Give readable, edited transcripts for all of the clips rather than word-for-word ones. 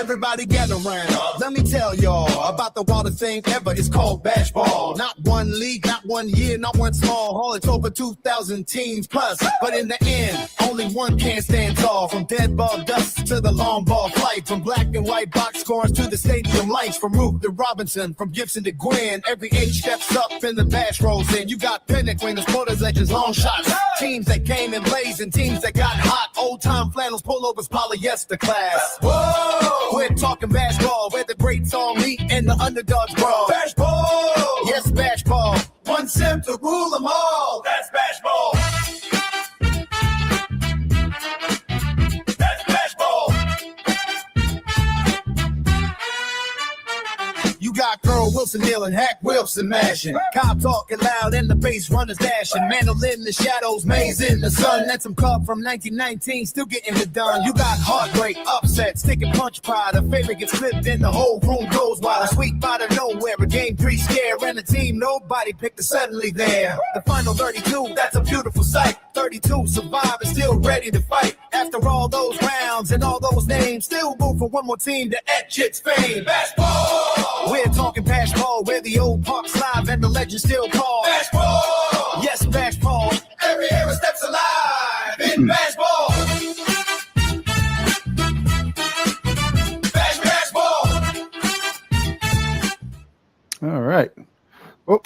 Everybody gather around. Let me tell y'all about the wildest thing ever. It's called bash ball. Not one league, not 1 year, not one small hall. It's over 2,000 teams plus. But in the end, only one can stand tall. From dead ball dust to the long ball flight. From black and white box scores to the stadium lights. From Root to Robinson, from Gibson to Gwynn. Every age steps up in the bash rolls in. You got Pinnock, winners, quarters, legends, long shots. Teams that came in blazing, teams that got hot. Old time flannels, pullovers, polyester class. Whoa! We're talking bash ball, where the greats all meet and the underdogs brawl. Bash ball! Yes, bash ball. One sim to rule them all. That's bash ball. That's bash ball. You got Earl Wilson kneeling, Hack Wilson mashing. Cobb talking loud and the bass runners dashing. Mandolin in the shadows, maze in the sun. That's some Cub from 1919, still getting it done. You got heartbreak, upset, sticking punch pride. A favorite gets flipped and the whole room goes wild. A sweet out of nowhere, a game 3 scare. And a team nobody picked is suddenly there. The final 32, that's a beautiful sight. 32 survive and still ready to fight. After all those rounds and all those names, still room for one more team to etch its fame. Bash ball! We're talking bash ball, where the old park's live and the legend still call. Bash ball! Yes, bash ball. Every era steps alive in bash ball. Bash ball. All right. Oh,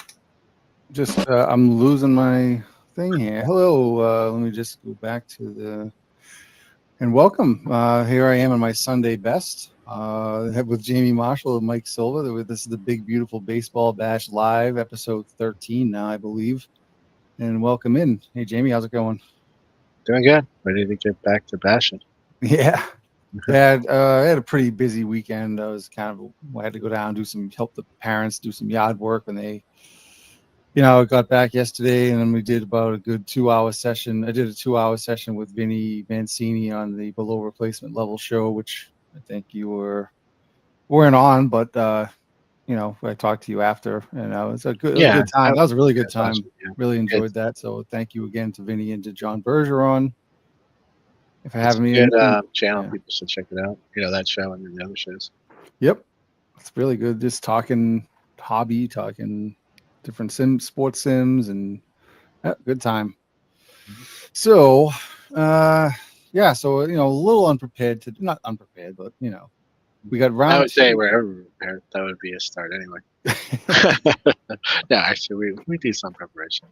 just I'm losing my thing here. Hello. Let me just go back to the and welcome. Here I am in my Sunday best. With Jamie Marshall and Mike Silva. This is the Big Beautiful Baseball Bash Live, episode 13 now, I believe. And welcome in. Hey, Jamie, how's it going? Doing good. Ready to get back to bashing. Yeah. I had a pretty busy weekend. I had to go down, help the parents do some yard work when they, got back yesterday, and then we did about a good 2-hour session. I did a 2-hour session with Vinny Mancini on the Below Replacement Level show, which I think you weren't on, but I talked to you after, and it was a good time. That was a really good time. Really enjoyed that. So thank you again to Vinny and to John Bergeron. If I haven't good channel, people should check it out. That show and the other shows. Yep, it's really good. Just talking hobby, talking different sports sims, and good time. So. So a little unprepared not unprepared, but we got round. I would say wherever prepared, that would be a start anyway. No, actually, we do some preparation.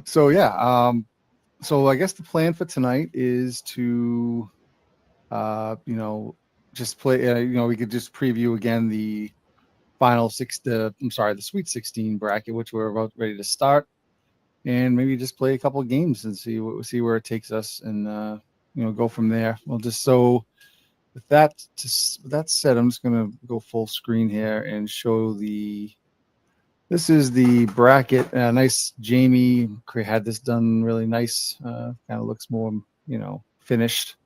So so I guess the plan for tonight is to, just play. We could just preview again the final the Sweet 16 bracket, which we're about ready to start. And maybe just play a couple of games and see where it takes us, and go from there. Well, with that said, I'm just gonna go full screen here and show this is the bracket. Nice. Jamie had this done really nice. Kind of looks more finished.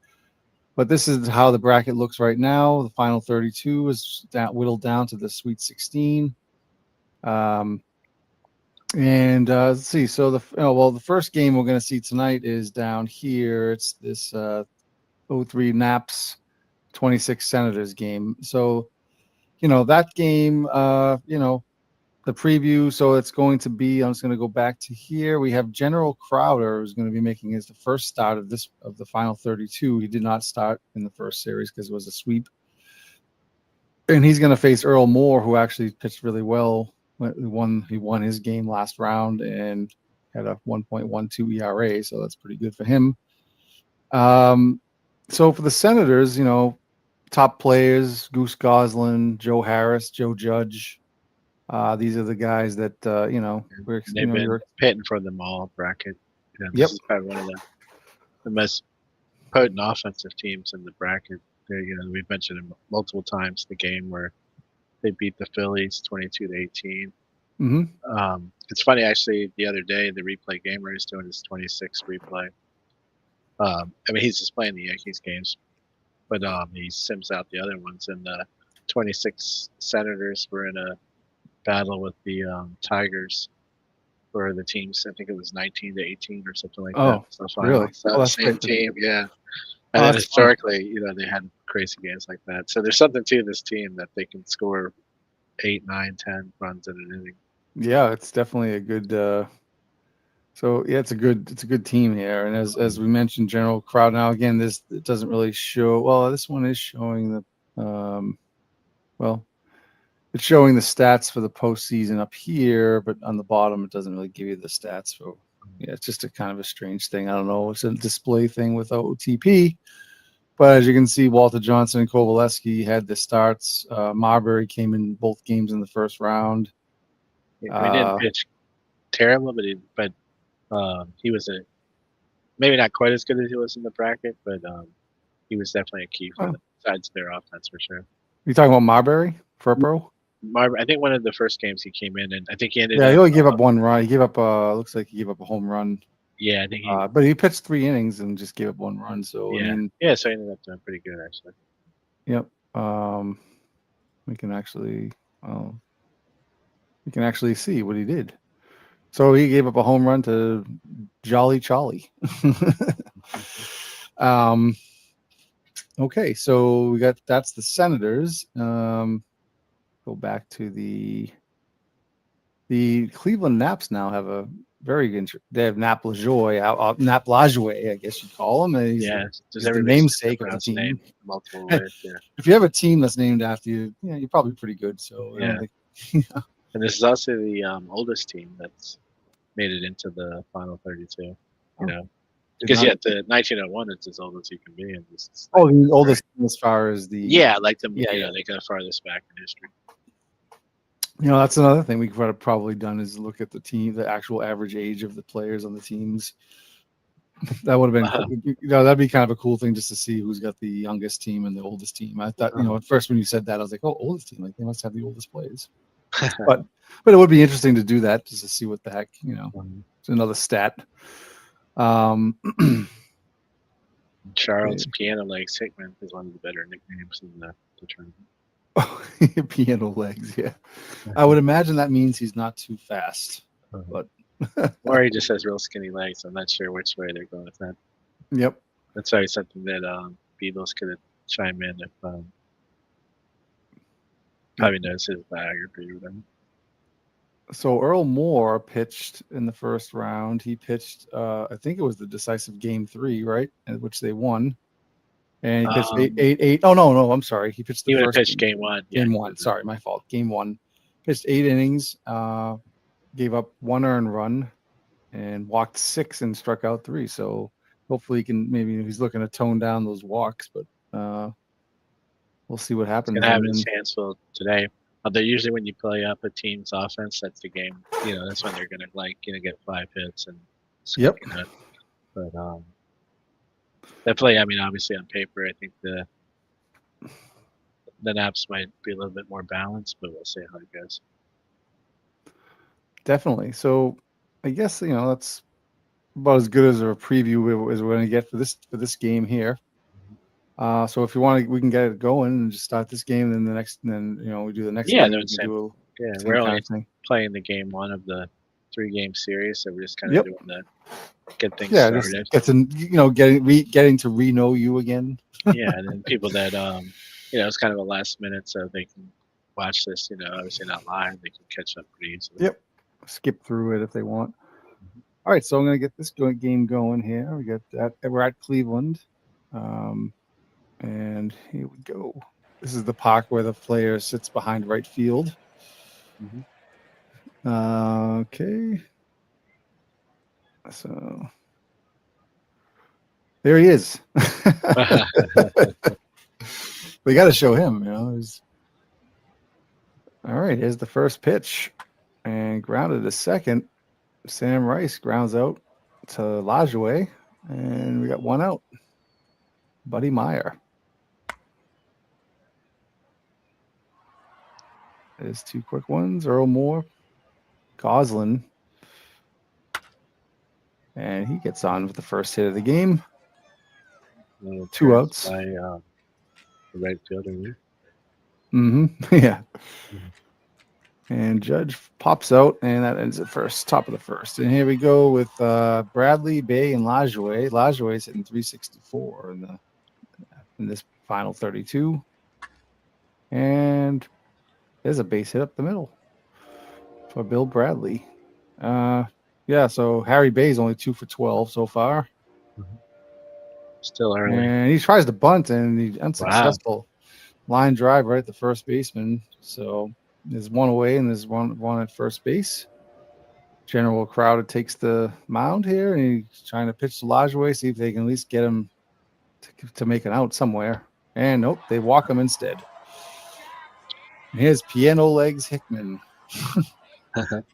But this is how the bracket looks right now. The final 32 is whittled down to the Sweet 16. And let's see. So the first game we're going to see tonight is down here. It's this 03 Naps 26 Senators game. So, that game, the preview. So it's going to be, I'm just going to go back to here. We have General Crowder, who's going to be making the first start of the final 32. He did not start in the first series because it was a sweep. And he's going to face Earl Moore, who actually pitched really well. He won his game last round and had a 1.12 ERA, so that's pretty good for him. So for the Senators, top players: Goose Goslin, Joe Harris, Joe Judge. These are the guys that They've been pitting for them all bracket. This is probably one of the most potent offensive teams in the bracket. We've mentioned it multiple times. The game where they beat the Phillies 22-18. Mm-hmm. It's funny, actually, the other day, the replay gamer is doing his 26 replay. He's just playing the Yankees games, but he sims out the other ones. And the 26 Senators were in a battle with the Tigers for the teams. I think it was 19-18 or something like that. Oh, really? So same team, yeah. And then that's fun. historically, they had crazy games like that. So there's something to this team that they can score 8, 9, 10 runs in an inning. Yeah, it's definitely a good. So yeah, it's a good team here, and as we mentioned, general crowd. Now again, this it doesn't really show. Well, this one is showing the well, it's showing the stats for the postseason up here, but on the bottom it doesn't really give you the stats. So yeah, it's just a kind of a strange thing. I don't know. It's a display thing with OTP. But as you can see, Walter Johnson and Kovaleski had the starts. Marbury came in both games in the first round. He didn't pitch terrible, but he was maybe not quite as good as he was in the bracket, but he was definitely a key for Oh, the sides of their offense for sure. you talking about Marbury for pro? I think one of the first games he came in, and I think he ended Yeah, up. he only gave up one run. He gave up. Looks like he gave up a home run. Yeah, I think But he pitched 3 innings and just gave up 1 run. So yeah, I mean, so he ended up doing pretty good actually. yep. We can actually, see what he did. So he gave up a home run to Jolly Charlie. Okay, so that's the Senators. Go back to the Cleveland Naps now have a very good. They have Nap Lajoie, Nap Lajoie, I guess you'd call him. He's Does the everybody namesake of the team. name multiple ways? Yeah, If you have a team that's named after you, you're probably pretty good. So I yeah. don't think. And this is also the oldest team that's made it into the final 32. You Oh, know, because the 1901 is as old as you can be, and this is Oh, the oldest as far as the like them. Yeah. They go farthest back in history. That's another thing we could have probably done is look at the actual average age of the players on the teams. That would have been, that'd be kind of a cool thing just to see who's got the youngest team and the oldest team. I thought, at first when you said that, I was like, oh, oldest team, like they must have the oldest players. but it would be interesting to do that just to see what the heck, it's another stat. Charles Piano Legs Hickman is one of the better nicknames in the tournament. Piano legs, yeah. I would imagine that means he's not too fast, but or he just has real skinny legs. I'm not sure which way they're going with that. Yep, that's always something that Beatles could chime in if probably knows his biography or whatever. So Earl Moore pitched in the first round. He pitched, I think it was the decisive game 3, right, in which they won. And he pitched 8. Oh no, I'm sorry. He pitched the first pitched game 1. Game 1. Sorry, my fault. Game 1. Pitched 8 innings. Gave up 1 earned run, and walked 6 and struck out 3. So hopefully he can. Maybe he's looking to tone down those walks, but we'll see what happens. He's gonna have his hands full today. Although usually when you play up a team's offense, that's the game. That's when they're gonna get 5 hits and. Yep. But definitely, I mean, obviously on paper, I think the Naps might be a little bit more balanced, but we'll see how it goes. Definitely. So, I guess that's about as good as a preview as we're going to get for this game here. So if you want, we can get it going and just start this game, and then we do the next. Yeah, game. We're only playing the game 1 of the 3-game series, so we're just kind of doing the get things started. Just get to getting to know you again. Yeah, and then people that it's kind of a last minute, so they can watch this. Obviously not live, they can catch up pretty easily. Yep, skip through it if they want. All right, so I'm gonna get this game going here. We got that. We're at Cleveland, and here we go. This is the park where the player sits behind right field. Okay. So there he is. We got to show him, All right, here's the first pitch, and grounded to second. Sam Rice grounds out to Lajoie, and we got 1 out. Buddy Meyer. There's 2 quick ones. Earl Moore, Goslin, and he gets on with the first hit of the game. 2 outs. By the right fielder here. Yeah. And Judge pops out, and that ends at top of the first. And here we go with Bradley, Bay, and Lajoie. Lajoie's hitting 364 in the in this final 32. And there's a base hit up the middle for Bill Bradley. Yeah, so Harry Bay's only 2 for 12 so far. Still early. And he tries to bunt and he's unsuccessful. Line drive right at the first baseman. So there's one away and there's one at first base. General Crowder takes the mound here and he's trying to pitch to Lajoie, see if they can at least get him to make an out somewhere. And nope, they walk him instead. And here's Piano Legs Hickman. Good And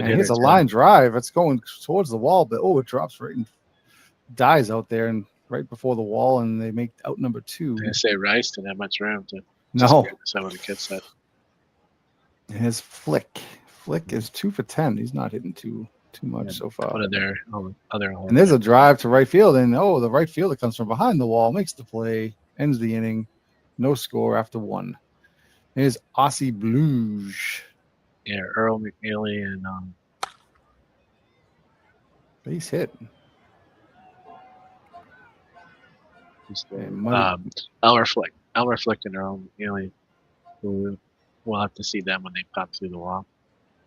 hitter, here's a too. line drive. It's going towards the wall, but it drops right and dies out there and right before the wall, and they make out number 2. I say Rice didn't have much room to. No, Some of the kids said. and his Flick. Flick is 2 for 10. He's not hitting too much Yeah, so far. One of their other. And there's a drive to right field, and the right fielder comes from behind the wall, makes the play, ends the inning, no score after 1. Here's Aussie Blues. Yeah, Earl McNeely and Base hit. who's the- And Muddy- Elmer Flick and Earl McNeely. Who we'll have to see them when they pop through the wall.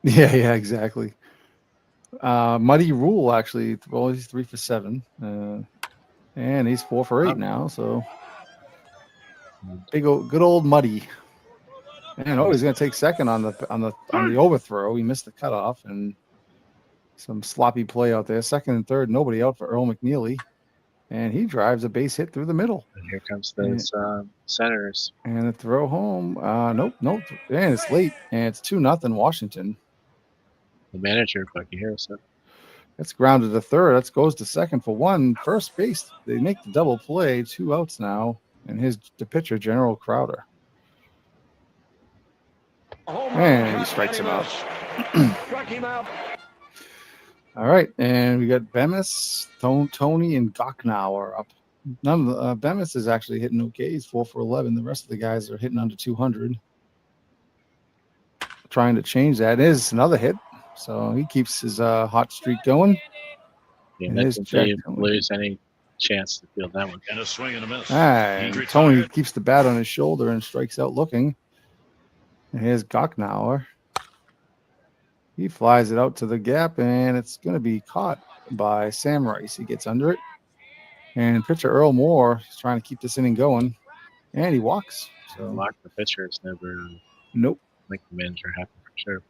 Yeah, exactly. Muddy Rule actually, well, he's 3 for 7, and he's 4 for 8 now. So good old Muddy. And he's going to take second on the overthrow. He missed the cutoff and some sloppy play out there. Second and third, nobody out for Earl McNeely, and he drives a base hit through the middle. And here comes those Senators. And the throw home. Nope. And it's late, and it's 2-0 Washington. The manager, Bucky Harrison. That's grounded to third. That goes to second for 1. First base. They make the double play. 2 outs now. And here's the pitcher, General Crowder. And he strikes him out. All right. And we got Bemis, Tony, and Gocknauer up. None of the Bemis is actually hitting okay. He's 4 for 11. The rest of the guys are hitting under 200. Trying to change that. It is another hit. So he keeps his hot streak going. Yeah, And that's here's until you Jack Tony. lose any chance to field that one. And a swing and a miss. And He's Tony retired. keeps the bat on his shoulder and strikes out looking. And here's Gocknauer. He flies it out to the gap, and it's going to be caught by Sam Rice. He gets under it. And pitcher Earl Moore is trying to keep this inning going. And he walks. So, Lock the pitcher is never nope. make the manager happy for sure.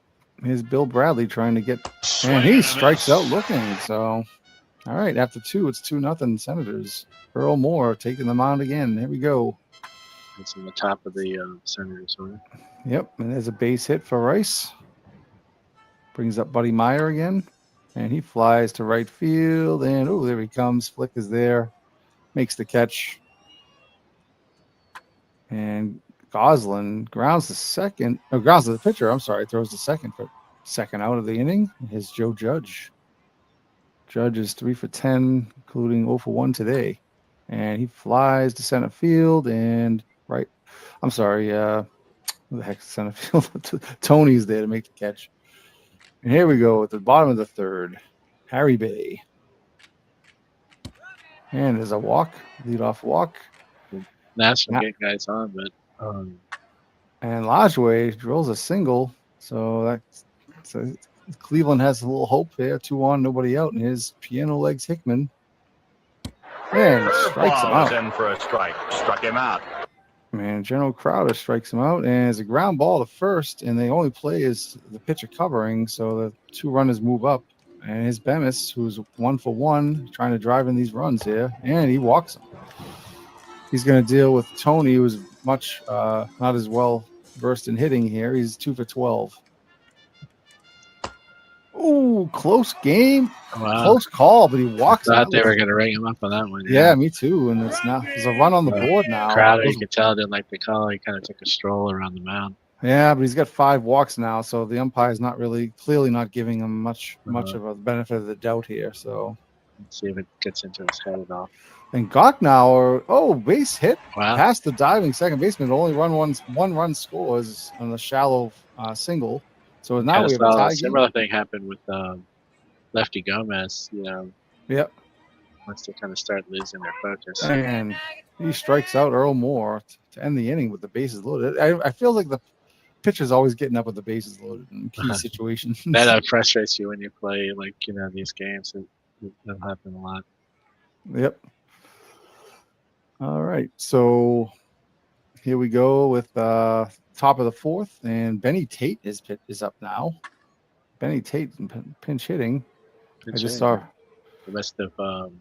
Here's Bill Bradley trying to get Swing and he and a strikes miss. out looking. So, all right, after 2, it's 2-0 Senators. Earl Moore taking the mound again. Here we go. It's in the top of the Senators order. Yep, and there's a base hit for Rice. Brings up Buddy Meyer again, and he flies to right field. And there he comes. Flick is there, makes the catch, and Goslin grounds the pitcher. I'm sorry, throws the second out of the inning. Is Joe Judge. Judge is 3 for 10, including 0 for 1 today. And he flies to center field and right. I'm sorry. Who the heck's center field? Tony's there to make the catch. And here we go at the bottom of the third. Harry Bay. And there's a walk, leadoff walk. National Yeah. get guys on, but And Lajoie drills a single. So Cleveland has a little hope there. 2 on, nobody out. And his Piano Legs Hickman. And strikes him Curveball is out. in for a strike. Struck him out. Man, General Crowder strikes him out. And it's a ground ball to first. And the only play is the pitcher covering. So the 2 runners move up. And his Bemis, who's 1 for 1, trying to drive in these runs here. And he walks him. He's going to deal with Tony, who's much not as well versed in hitting here. He's 2 for 12. Ooh, close game. wow. Close call, but he walks Thought out. they were going to ring him up on that one. Yeah, me too. And there's a run on the board now. Crowder, you could tell, didn't like the call. He kind of took a stroll around the mound. Yeah, but he's got 5 walks now, so the umpire's clearly not giving him much of a benefit of the doubt here. So, Let's see if it gets into his head at all. and Gocknauer, base hit Wow. past the diving second baseman. Only one run scores on the shallow single. So now Kinda we have a saw tie a game. similar thing happened with Lefty Gomez. Yep. Once they kind of start losing their focus. And He strikes out Earl Moore to end the inning with the bases loaded. I feel like the pitcher's always getting up with the bases loaded in key situations. That frustrates you when you play these games. That'll happen a lot. Yep. All right. So here we go with top of the fourth, and Benny Tate is up now. Benny Tate pinch hitting. I just saw the rest of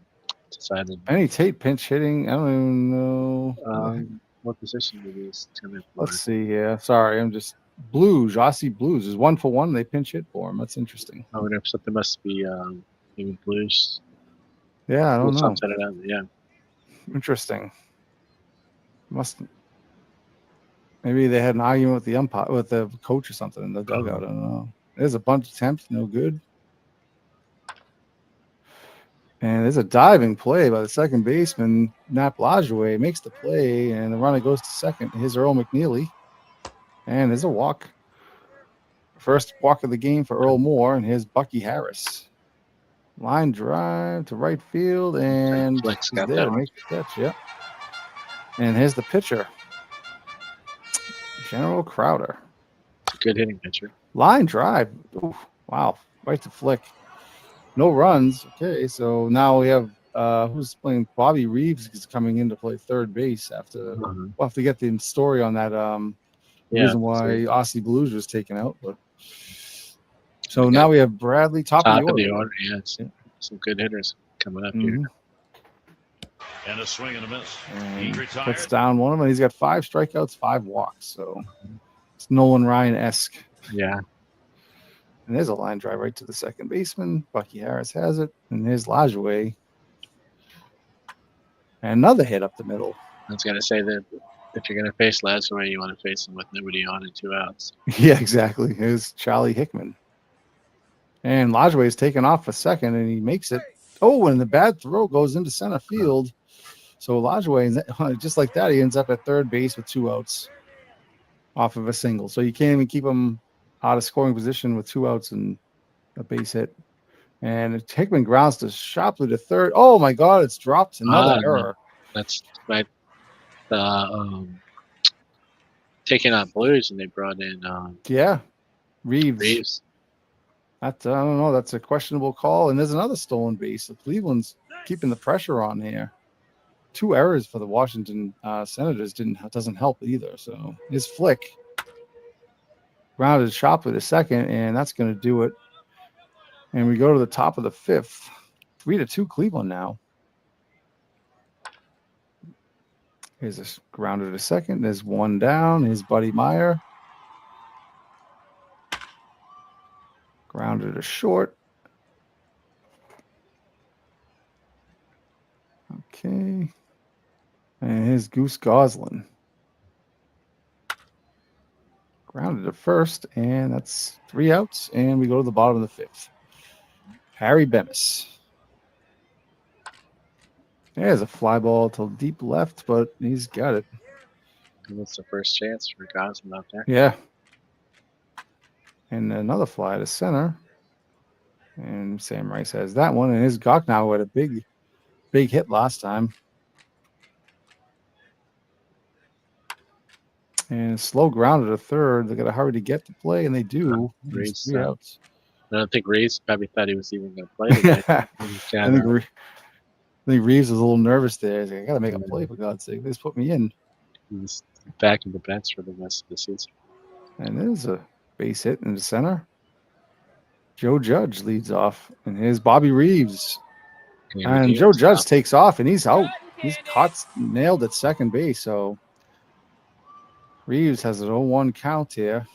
decided. Benny Tate pinch hitting. I don't even know. What position did he come in for? Let's see here. Sorry, I'm just Blues. Aussie Blues is 1-for-1. They pinch hit for him. That's interesting. I wonder if something must be maybe Blues. Yeah, I don't know. Yeah. Interesting. Maybe they had an argument with the umpire, with the coach or something in the dugout. I don't know. There's a bunch of attempts, no good. And there's a diving play by the second baseman, Nap Lajoie, makes the play, and the runner goes to second. Here's Earl McNeely. And there's a walk. First walk of the game for Earl Moore, and here's Bucky Harris. Line drive to right field, and he's there to make the catch. Yep. And here's the pitcher, General Crowder. Good hitting pitcher. Line drive. Ooh, wow. Right to flick. No runs. Okay, so now we have who's playing? Bobby Reeves is coming in to play third base after. We'll have to get the story on that. Reason why Aussie Blues was taken out. But so now we have Bradley top of the order. Yeah, some good hitters coming up here. And a swing and a miss. And puts down one of them. He's got 5 strikeouts, 5 walks. So it's Nolan Ryan-esque. Yeah. And there's a line drive right to the second baseman. Bucky Harris has it. And there's Lajoie. And another hit up the middle. I was going to say that if you're going to face Lajoie, you want to face him with nobody on and 2 outs. Yeah, exactly. Here's Charlie Hickman. And Lajoie is taken off for second, and he makes it. Oh, and the bad throw goes into center field. So Lajoie, just like that, he ends up at third base with 2 outs off of a single. So you can't even keep him out of scoring position with 2 outs and a base hit. And Hickman grounds to sharply to third. Oh, my God, it's dropped. Another error. That's right. Taking out Blues, and they brought in Reeves. I don't know. That's a questionable call. And there's another stolen base. So Cleveland's keeping the pressure on here. 2 errors for the Washington Senators doesn't help either. So his flick grounded sharply to second, and that's going to do it. And we go to the top of the 5th. 3-2 Cleveland now. Here's a grounded to second. There's 1 down. Here's Buddy Meyer. Grounded to short. Okay. And here's Goose Goslin. Grounded to first, and that's 3 outs. And we go to the bottom of the 5th. Harry Bemis. There's a fly ball to deep left, but he's got it. And that's the first chance for Goslin out there. Yeah. And another fly to center. And Sam Rice has that one. And his Gochnow had a big hit last time. And slow grounded to third. They got to hurry to get to play, and they do. Reeves, 3 outs. I don't think Reeves probably thought he was even going to play today. I think Reeves was a little nervous there. He's like, I got to make a play, for God's sake. They just put me in. He's back in the bench for the rest of the season. And there's a base hit in the center. Joe Judge leads off, and here's Bobby Reeves. And Joe Judge takes off, and he's out. He's nailed at second base. So Reeves has an 0-1 count here.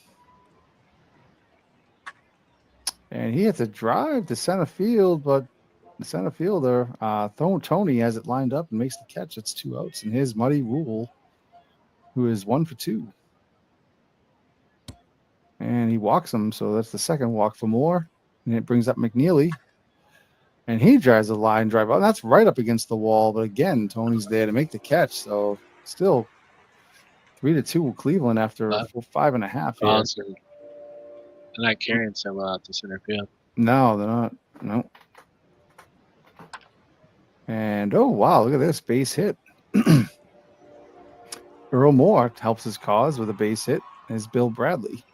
And he has to drive to center field, but the center fielder, Tony, has it lined up and makes the catch. It's 2 outs. And here's Muddy Rule, who is 1 for 2. And he walks him, so that's the second walk for Moore. And it brings up McNeely. And he drives a line drive. Oh, that's right up against the wall. But again, Tony's there to make the catch. So still 3-2 Cleveland after 5.5 here. They're not carrying so well out to center field. No, they're not. No. And, oh, wow, look at this base hit. Earl Moore helps his cause with a base hit. Is Bill Bradley.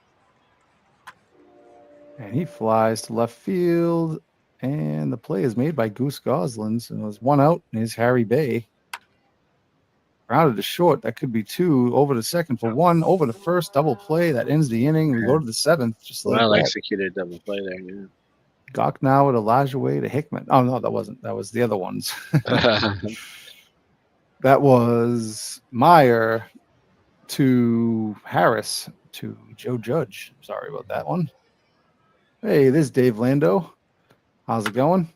And he flies to left field. And the play is made by Goose Goslins. And it was 1 out. And here's Harry Bay. Grounded to short. That could be 2. Over to second for 1. Over to first. Double play. That ends the inning. We go to the 7th. Just like Well that. executed double play there. Yeah. Gocknow to Lajoie to Hickman. Oh, no, that wasn't. That was the other ones. That was Meyer to Harris to Joe Judge. Sorry about that one. Hey, this is Dave Lando. How's it going?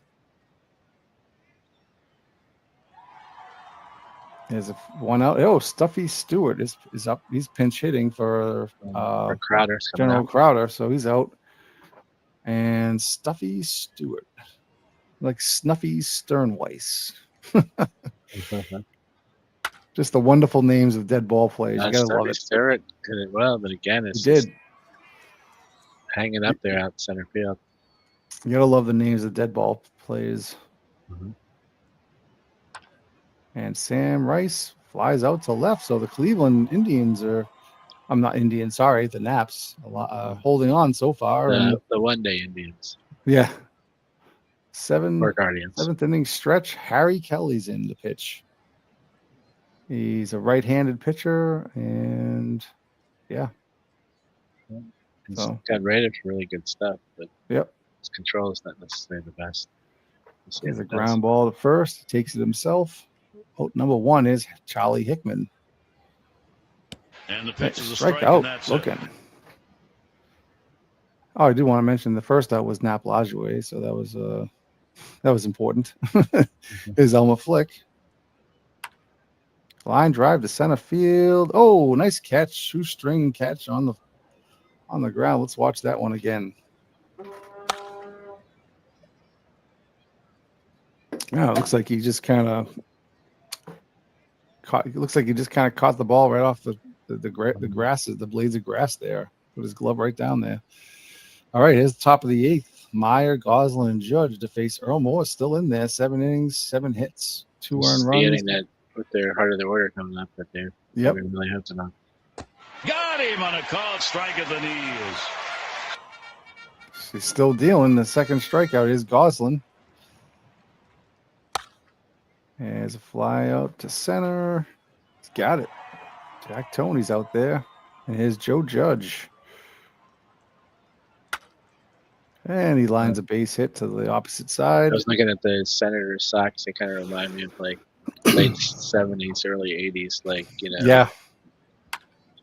There's a 1 out. Oh, Stuffy Stewart is up. He's pinch hitting for Crowder's coming General out. Crowder, so he's out. And Stuffy Stewart, like Snuffy Sternweiss. Just the wonderful names of dead ball players. You gotta love it. Stewart hit it well, but again, it's He did. just hanging up there out center field. You gotta love the names of dead ball players. Mhm. And Sam Rice flies out to left. So the Cleveland Indians are, I'm not Indian, sorry, the Naps, holding on so far. And, The one day Indians yeah. or 7th Guardians. inning stretch. Harry Kelly's in the pitch. He's a right-handed pitcher, and yeah. He's So- got rated for really good stuff, but Yep. his control is not necessarily the best. We'll see Here's if a it does. ground ball to first. He takes it himself. Oh, number 1 is Charlie Hickman. And the pitch is a Strike strike, out. and that's it. Looking. Oh, I do want to mention the first out was Nap Lajoie, so that was important. Is Elmer Flick. Line drive to center field. Oh, nice catch. Shoestring catch on the ground. Let's watch that one again. Yeah, it looks like he just kind of caught. It looks like he just kind of caught the ball right off the grasses, the blades of grass there. Put his glove right down there. All right, here's the top of the 8th. Meyer, Goslin, and Judge to face Earl Moore. Still in there. 7 innings, 7 hits, 2 This is earned the runs. inning that with their heart of the order coming up, but they're Yep. really have to know. Got him on a called strike at the knees. He's still dealing. The second strikeout is Goslin. There's a fly out to center. He's got it. Jack Tony's out there. And here's Joe Judge. And he lines a base hit to the opposite side. I was looking at the Senator Sox. They kind of remind me of like late 70s, early 80s, like, you know. Yeah.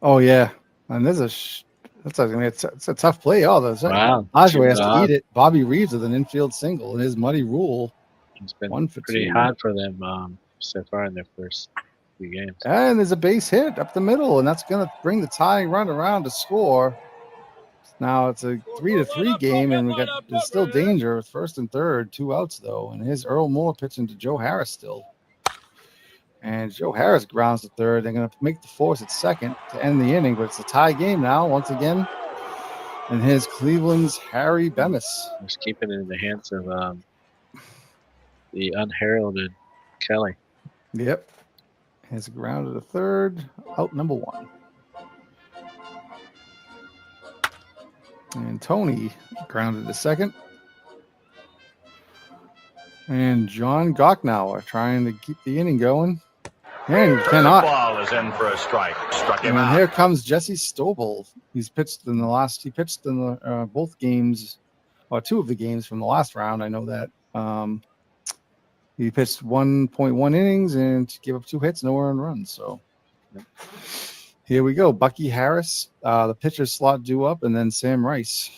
Oh, yeah. And there's it's a tough play. Oh, there's Wow. Lajoie has to Wow. eat it. Bobby Reeves with an infield single in his muddy rule. It's been 1 for pretty 2. hot for them so far in their first few games. And there's a base hit up the middle, and that's going to bring the tying run around to score. Now it's a 3-3 game, and there's still danger with first and third, 2 outs though. And here's Earl Moore pitching to Joe Harris still. And Joe Harris grounds to third. They're going to make the force at second to end the inning, but it's a tie game now once again. And here's Cleveland's Harry Bemis. Just keeping it in the hands of the unheralded Kelly. Yep. Has a ground to the third, out number 1. And Tony grounded to second. And John Gocknow trying to keep the inning going. And he cannot. Ball is in for a strike. Struck him And out. here comes Jesse Stobel. He pitched in the both games, or 2 of the games from the last round. I know that. He pitched 1.1 innings and gave up 2 hits, no earned runs. So here we go. Bucky Harris, the pitcher slot due up, and then Sam Rice.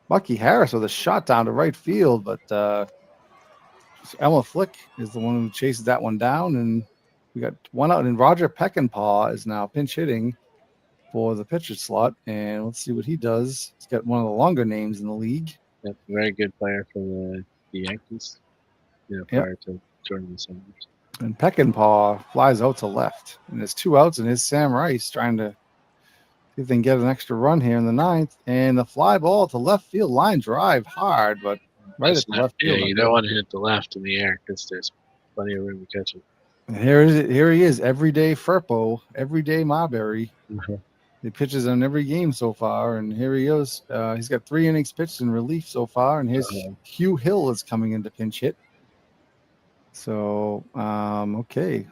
Bucky Harris with a shot down to right field, but Emma Flick is the one who chases that one down, and we got 1 out. And Roger Peckinpah is now pinch hitting for the pitcher slot, and let's see what he does. He's got one of the longer names in the league. Yep, very good player for the Yankees. You know, prior to Jordan Summers. And Peckinpah flies out to left, and there's 2 outs, and here's Sam Rice trying to see if they can get an extra run here in the 9th. And the fly ball to left field, line drive hard, but right That's at the not- left field. Yeah, you don't want to hit the left in the air because there's plenty of room to catch it. And here he is, everyday Furpo, everyday Marbury. Mhm. He pitches on every game so far, and here he is. He's got 3 innings pitched in relief so far, and his Hugh Hill is coming in to pinch hit. So, okay,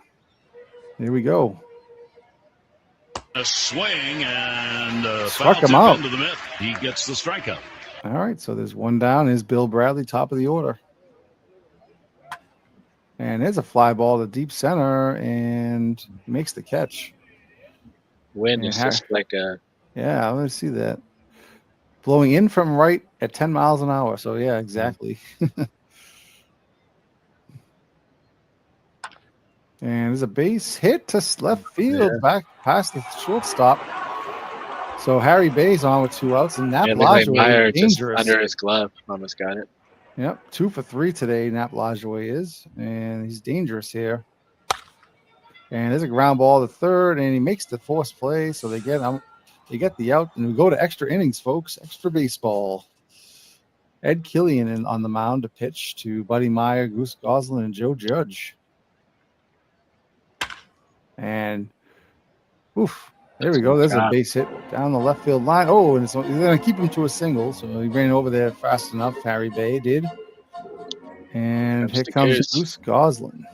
here we go. A swing and Struck foul him tip out. into the mitt. He gets the strikeout. All right, so there's one down. Is Bill Bradley, top of the order. And there's a fly ball to deep center and makes the catch. Wind Yeah, is just like a Yeah, let me see that. Blowing in from right at 10 miles an hour. So, yeah, exactly. And there's a base hit to left field back past the shortstop. So Harry Bay's on with 2 outs, and Nap Lajoie Meyer is just dangerous. under his glove. Almost got it. Yep, 2 for 3 today, Nap Lajoie is, and he's dangerous here. And there's a ground ball to third, and he makes the forced play, so they get the out, and we go to extra innings, folks. Extra baseball. Ed Killian on the mound to pitch to Buddy Meyer, Goose Goslin, and Joe Judge. And there we go. There's a base hit down the left field line. Oh, and so he's going to keep him to a single. So he ran over there fast enough. Harry Bay did. And here comes Goose Goslin.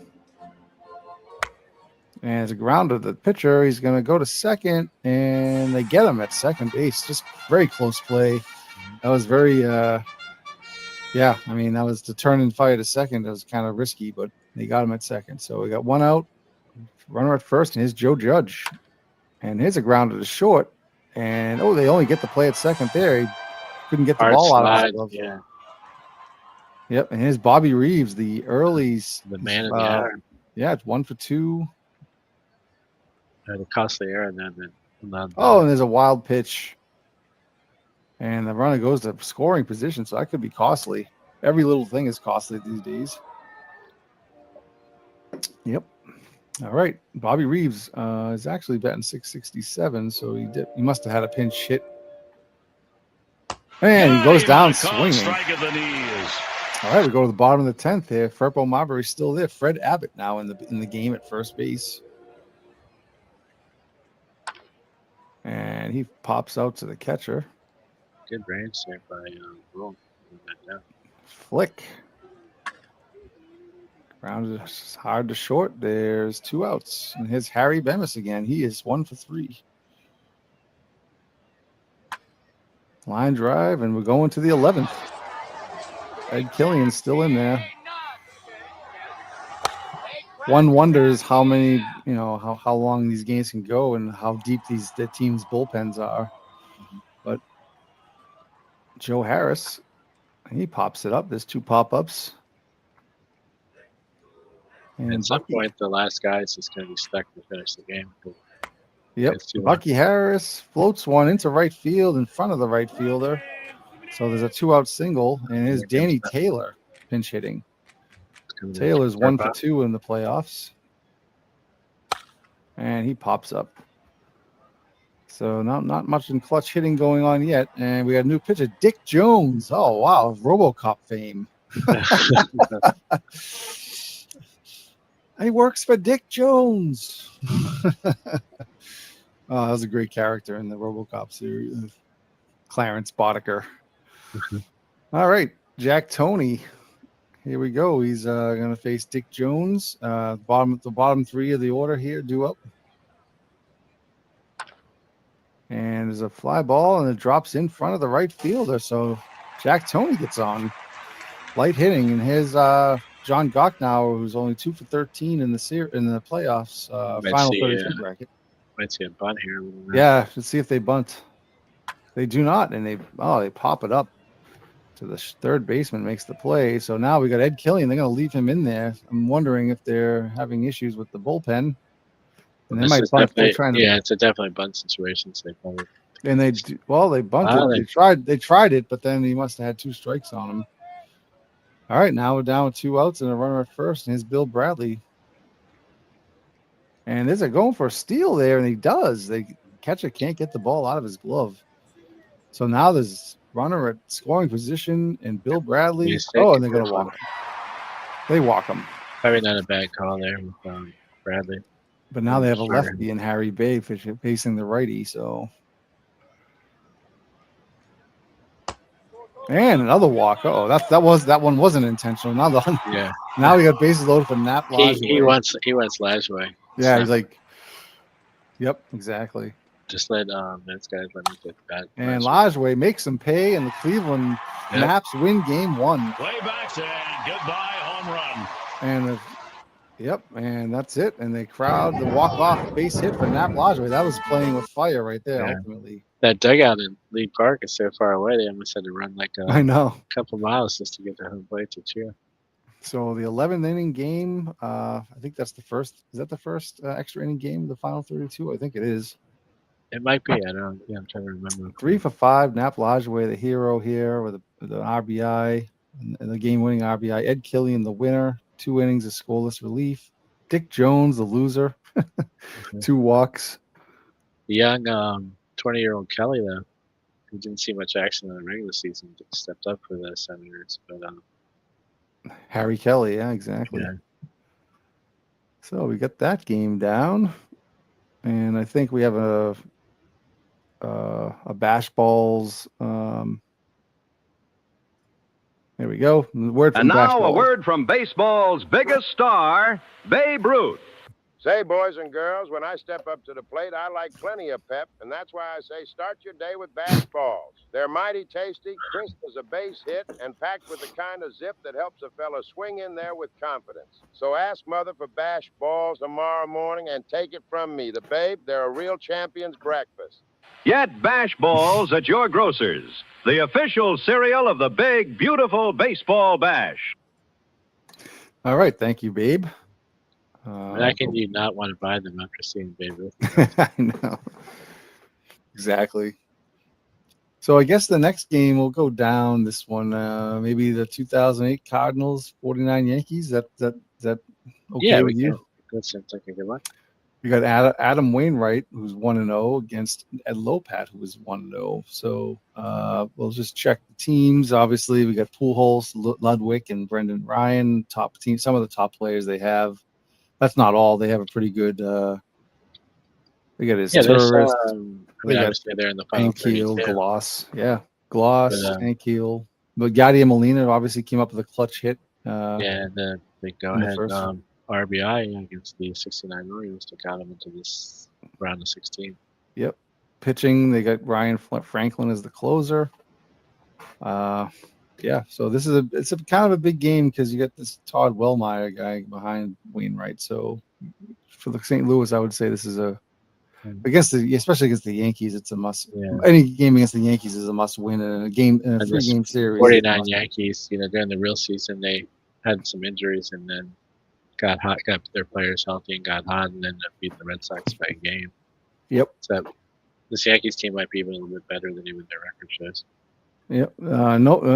And as a grounder to the pitcher, he's going to go to second, and they get him at second base. Just very close play. That was very, that was to turn and fire to second. It was kind of risky, but they got him at second. So we got 1 out. Runner at first, and here's Joe Judge. And here's a grounder to short. And, they only get the play at second there. He couldn't get the ball out of his glove. Yeah. Yep, and here's Bobby Reeves, the earlies. The man of the hour. Yeah, it's 1 for 2. The costly error, and then and there's a wild pitch. And the runner goes to scoring position, so that could be costly. Every little thing is costly these days. Yep. All right, Bobby Reeves is actually batting .667, so he must have had a pinch hit. And he goes down swinging. Strike at the knees. All right, we go to the bottom of the 10th here. Furpo Marbury's still there. Fred Abbott now in the game at first base. And he pops out to the catcher. Good range there by Will. Flick. Grounded hard to short. There's 2 outs. And here's Harry Bemis again. He is 1 for 3. Line drive, and we're going to the 11th. Ed Killian's still in there. One wonders how many, how long these games can go and how deep the team's bullpens are. But Joe Harris, he pops it up. There's 2 pop-ups. And at some point, the last guy is just going to be stuck to finish the game. Yep. Bucky Harris floats one into right field in front of the right fielder. So there's a 2-out single, and here's Danny Taylor pinch hitting. Taylor's 1 for 2 in the playoffs. And he pops up. So not much in clutch hitting going on yet. And we got a new pitcher, Dick Jones. Oh, wow. RoboCop fame. He works for Dick Jones. That was a great character in the RoboCop series. Clarence Boddicker. All right, Jack Toney. Here we go. He's going to face Dick Jones. The bottom 3 of the order here due up. And there's a fly ball, and it drops in front of the right fielder. So Jack Toney gets on. Light hitting, and here's John Gocknauer, who's only 2 for 13 in the playoffs, final 32 bracket. Might see a bunt here. Yeah, let's see if they bunt. They do not, and they pop it up to the third baseman, makes the play. So now we got Ed Killian. They're going to leave him in there. I'm wondering if they're having issues with the bullpen. And they might bunt. It's a definitely bunt situation. So they probably. And they bunted. They tried it, but then he must have had 2 strikes on him. All right, now we're down with 2 outs and a runner at first, and here's Bill Bradley. And there's a going for a steal there, and he does. The catcher can't get the ball out of his glove. So now there's runner at scoring position, and Bill Bradley. And they're going to walk him. They walk him. Probably not a bad call there. Bradley. But now they have a Sure. lefty in Harry Bay facing the righty. So, and another walk. Oh, that one wasn't intentional. Yeah. Now we got bases loaded for Nap He Lajoie. wants Lajway. Yeah, So he's like, yep, exactly. just let those guys let me get that. And Lajoie makes them pay, and the Cleveland Yep. Naps win game 1. Playbacks and goodbye home run. And and that's it. And they crowd the walk-off base hit for Nap Lajoie. That was playing with fire right there, Yeah. ultimately. That dugout in Lee Park is so far away. They almost had to run like I a know. couple miles just to get to home plate to cheer. So the 11th inning game, I think that's the first. Is that the first extra inning game, the final 32? I think it is. It might be. I don't know. Yeah, I'm trying to remember. 3 for 5. Nap Lajoie, the hero here with the RBI and the game-winning RBI. Ed Killian, the winner. 2 innings of scoreless relief. Dick Jones, the loser. 2 walks. The young 20-year-old Kelly, though, he didn't see much action in the regular season. Just stepped up for the Senators, but Harry Kelly, yeah, exactly. yeah. So we got that game down, and I think we have a Bash Balls. There we go. Word from And Bash now a Balls. word from baseball's biggest star, Babe Ruth. Say, boys and girls, when I step up to the plate, I like plenty of pep, and that's why I say start your day with Bash Balls. They're mighty tasty, crisp as a base hit, and packed with the kind of zip that helps a fella swing in there with confidence. So ask Mother for Bash Balls tomorrow morning and take it from me, the Babe. They're a real champion's breakfast. Get Bash Balls at your grocer's, the official cereal of the big, beautiful baseball bash. All right, thank you, Babe. How can you not want to buy them after seeing Babe Ruth? I know. Exactly. So I guess the next game will go down. This one, maybe the 2008 Cardinals, 49 Yankees. That okay Yeah, with you? That seems like a good one. You got Adam Wainwright, who's 1-0, against Ed Lopat, who was 1-0. So we'll just check the teams. Obviously, we got Pujols, Ludwig, and Brendan Ryan. Top team. Some of the top players they have. That's not all. They have a pretty good. They got his tourist. Obviously they're in the final Ankiel, 32. Gloss. Yeah, Gloss, But, Ankiel. But Yadier Molina obviously came up with a clutch hit. Yeah, the go in the ahead first RBI against the 69 Royals to count them into this round of 16. Yep. Pitching, they got Ryan Franklin as the closer. Yeah, so it's a kind of a big game because you got this Todd Wellmeyer guy behind Wainwright. So for the St. Louis, I would say this is especially against the Yankees, it's a must. Yeah. Any game against the Yankees is a must win in a game in a 3-game series. 49 Yankees, during the real season they had some injuries and then got their players healthy and got hot and then beat the Red Sox by a game. Yep. So this Yankees team might be even a little bit better than even their record shows. Yep.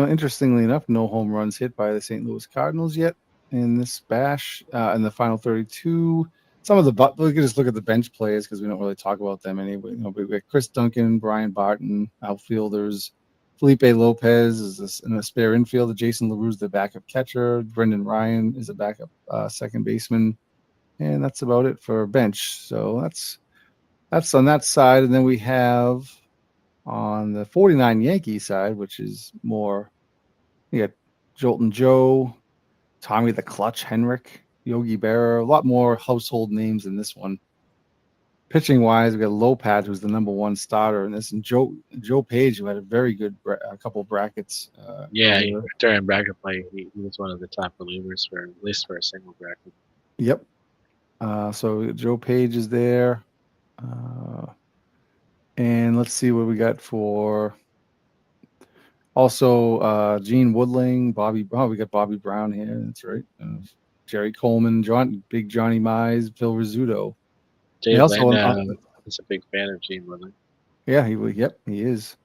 Interestingly enough, no home runs hit by the St. Louis Cardinals yet in this bash. In the final 32, we can just look at the bench players because we don't really talk about them anyway. We got Chris Duncan, Brian Barton, outfielders. Felipe Lopez is in the spare infielder. Jason LaRue's the backup catcher. Brendan Ryan is a backup second baseman, and that's about it for bench. So that's on that side, and then we have. On the 49 Yankee side, which is more, you got Jolton Joe, Tommy the Clutch Henrik, Yogi Berra, a lot more household names in this one. Pitching wise, we got Lopat, who's the number 1 starter in this, and Joe Page, who had a very good couple brackets. During bracket play, he was one of the top relievers at least for a single bracket. Yep. So Joe Page is there. And let's see what we got for also Gene Woodling, we got Bobby Brown here. That's right. Jerry Coleman, Big Johnny Mize, Phil Rizzuto. Dave Landau is a big fan of Gene Woodling. Yeah, he is.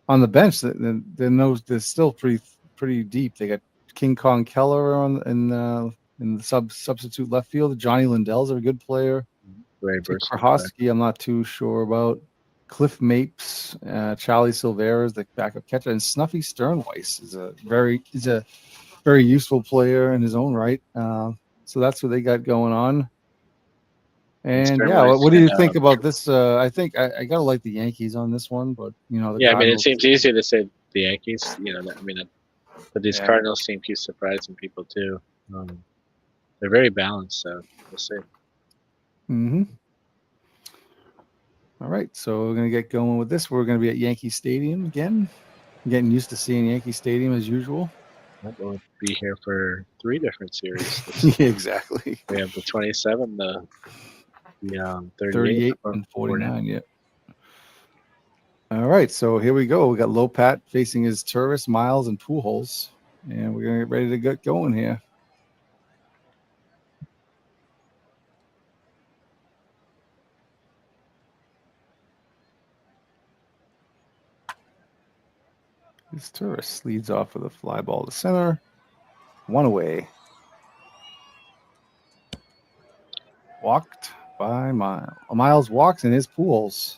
On the bench, they're still pretty deep. They got King Kong Keller in the substitute left field. Johnny Lindell's a good player. Very versatile. Krahosky, I'm not too sure about. Cliff Mapes, Charlie Silvera is the backup catcher, and Snuffy Sternweiss is a very useful player in his own right. So that's what they got going on. And Stern yeah, Wise what do you and, think about this? I think I gotta like the Yankees on this one, but you know the yeah, I mean, it Cardinals. seems easy to say the Yankees. You know, I mean, but these Yeah. Cardinals seem to keep surprising people too. They're very balanced, so we'll see. Mm-hmm. All right, so we're gonna get going with this. We're gonna be at Yankee Stadium again. Getting used to seeing Yankee Stadium as usual. We'll be here for 3 different series. Yeah, exactly. We have the 27, the 38, 38 or and 49. 49. Yeah. All right, so here we go. We got Lopat facing his Turris, Miles, and Pujols, and we're gonna get ready to get going here. This Turris leads off with a fly ball to center. 1 away. Walked by Miles. Miles walks and his Pujols.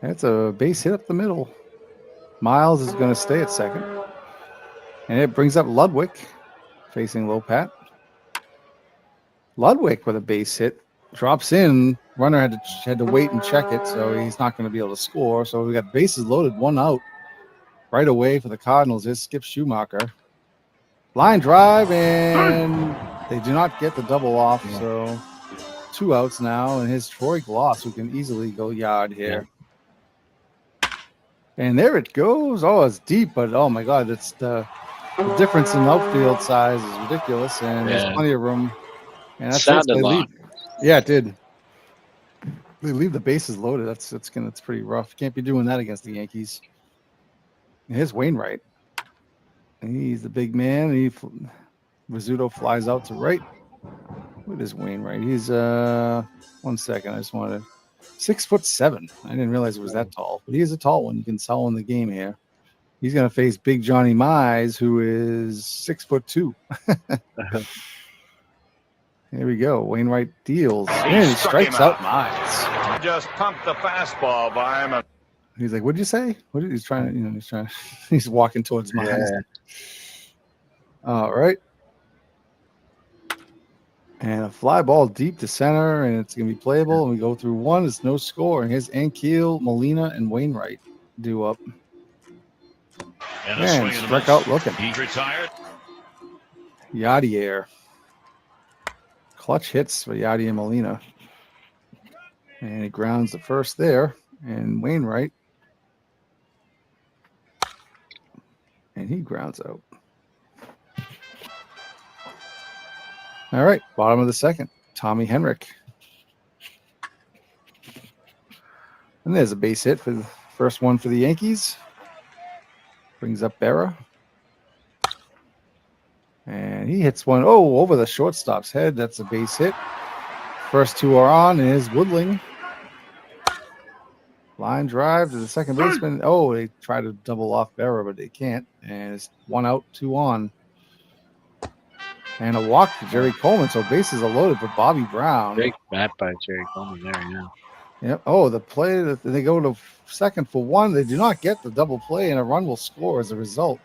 That's a base hit up the middle. Miles is going to stay at second. And it brings up Ludwig facing Lopat. Ludwig with a base hit. Drops in. Runner had to wait and check it, so he's not going to be able to score. So we got bases loaded, 1 out. Right away for the Cardinals is Skip Schumacher. Line drive, and they do not get the double off. So 2 outs now, and his Troy Gloss, who can easily go yard here. And there it goes. Oh, it's deep, but oh my God, it's the difference in outfield size is ridiculous, and there's plenty of room. And that's Sounded they long. Yeah, it did. They leave the bases loaded. That's pretty rough. Can't be doing that against the Yankees. And here's Wainwright. He's the big man. Rizzuto flies out to right. What is Wainwright? He's 1 second. I just wanted 6'7". I didn't realize it was that tall, but he is a tall one. You can tell in the game here. He's going to face Big Johnny Mize, who is 6'2". Here we go. Wainwright deals. And he strikes out Mize. Just pumped the fastball by him. He's like, "What'd you say?" He's trying to, he's walking towards Mize. Yeah. All right. And a fly ball deep to center, and it's going to be playable. And we go through 1. It's no score. And here's Ankiel, Molina, and Wainwright due up. And struck out looking. He's retired. Yadier. Clutch hits for Yadier Molina. And he grounds the first there. And Wainwright. And he grounds out. All right, bottom of the second, Tommy Henrik. And there's a base hit for the first one for the Yankees. Brings up Berra. And he hits one, over the shortstop's head. That's a base hit. First 2 are on, and is Woodling. Line drive to the second baseman. They try to double off Berra, but they can't. And it's 1 out, 2 on. And a walk to Jerry Coleman. So bases are loaded for Bobby Brown. Big bat by Jerry Coleman there, yeah. Yep. The play that they go to second for 1. They do not get the double play, and a run will score as a result.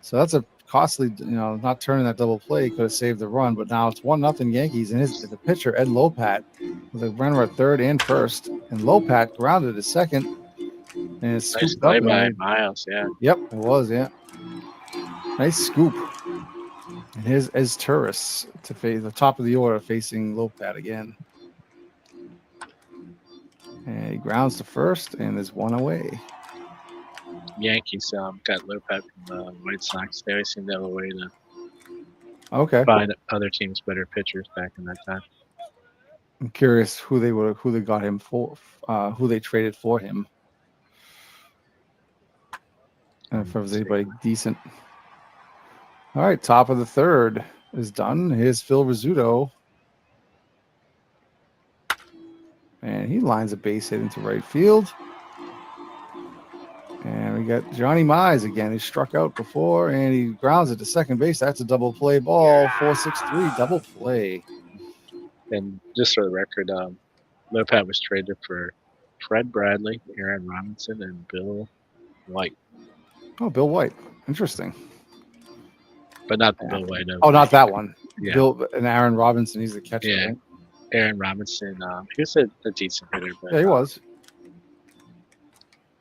So that's a costly, not turning that double play could have saved the run. But now it's 1-0 Yankees, and the pitcher Ed Lopat with a runner at third and first, and Lopat grounded to second, and it's Nice scooped play up. by Miles, yeah. Yep, it was, yeah. Nice scoop. And here's Ez Turris to face the top of the order facing Lopat again. And he grounds to first, and there's 1 away. Yankees got Lopat from the White Sox. They always seem to have a way to Okay. find other teams' better pitchers back in that time. I'm curious who they got him for, who they traded for him. And if there was anybody decent. All right, top of the third is done. Here's Phil Rizzuto. And he lines a base hit into right field. And we got Johnny Mize again. He struck out before, and he grounds it to second base. That's a double play ball. 4-6-3, double play. And just for the record, Lopat was traded for Fred Bradley, Aaron Robinson, and Bill White. Oh, Bill White. Interesting. But not the Bill White. Oh, not that one. Yeah. Bill and Aaron Robinson. He's the catcher. Yeah. Right? Aaron Robinson. He was a decent hitter, but Yeah, he was.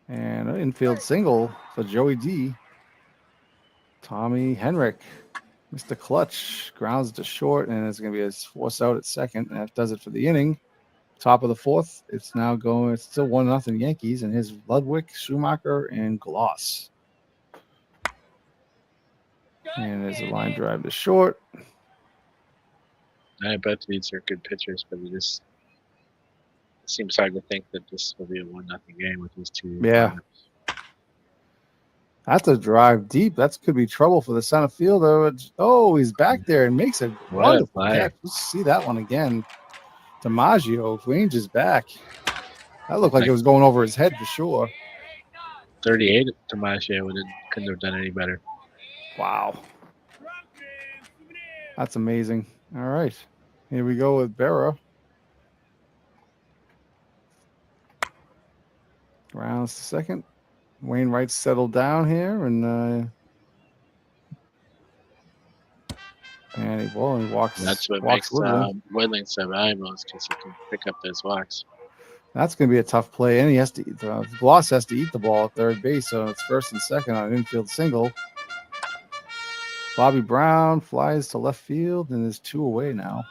And an infield single for Joey D. Tommy Henrik, Mr. Clutch, grounds to short, and it's going to be a force out at second. And that does it for the inning. Top of the fourth, it's now going. It's still 1-0 Yankees, and here's Ludwig, Schumacher, and Gloss. And there's a line drive to short. both of these are good pitchers, but it seems hard to think that this will be a 1-0 game with these two. Yeah. That's a drive deep. That could be trouble for the center fielder. Oh, he's back there and makes a wonderful catch. Let's see that one again. DiMaggio ranges back. That looked like it was going over his head for sure. 38 DiMaggio couldn't have done any better. Wow. That's amazing. All right. Here we go with Berra. Rounds to second. Wainwright's settled down here, and he walks. That's what walks makes Woodling so valuable, is because he can pick up those walks. That's going to be a tough play, and he has to. Gloss has to eat the ball at third base, so it's first and second on an infield single. Bobby Brown flies to left field, and there's 2 away now,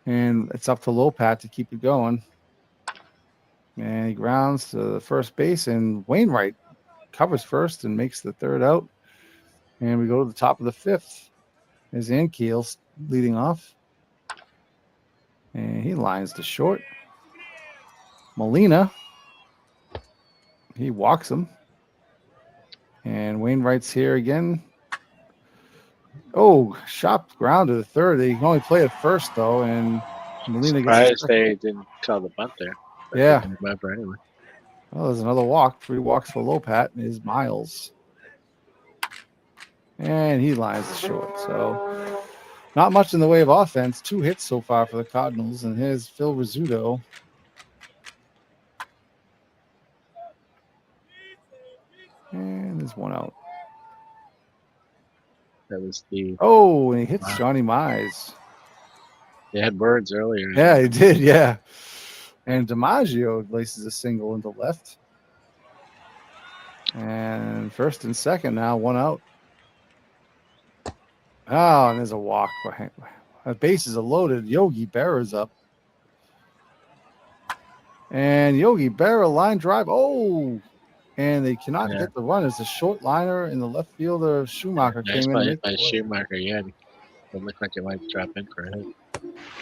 and it's up to Lopat to keep it going. And he grounds to the first base, and Wainwright covers first and makes the third out. And we go to the top of the fifth. There's Ankiel leading off. And he lines to short. Molina, he walks him. And Wainwright's here again. Oh, shot ground to the third. They can only play at first, though. And Molina gets they didn't call the bunt there. Yeah. Remember anyway. Well, there's another walk. 3 walks for Lopat is Miles. And he lines the short. So not much in the way of offense. 2 hits so far for the Cardinals. And here's Phil Rizzuto. And there's 1 out. That was the. Oh, and he hits Johnny Mize. They had words earlier. Yeah, he did. Yeah. And DiMaggio laces a single into left. And first and second now, 1 out. Oh, and there's a walk. The bases are loaded. Yogi Berra's up. And Yogi Berra line drive. Oh, and they cannot get the run. It's a short liner, and the left fielder Schumacher came in. By Schumacher, yeah. It looked like it might drop in for a hit.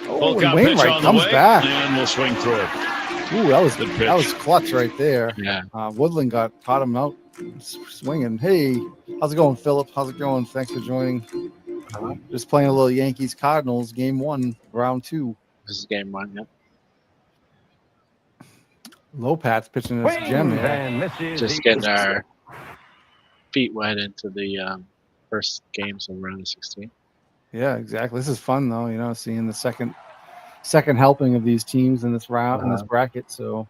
Oh, and Wainwright comes back. And we'll swing through it. Ooh, that was clutch right there. Yeah. Woodland caught him out swinging. Hey, how's it going, Philip? How's it going? Thanks for joining. Just playing a little Yankees Cardinals game 1, round 2. This is game 1, yep. Lopat's pitching this gem here. Just getting our feet wet into the first games of round of 16. Yeah, exactly. This is fun though, seeing the second helping of these teams in this round in this bracket. So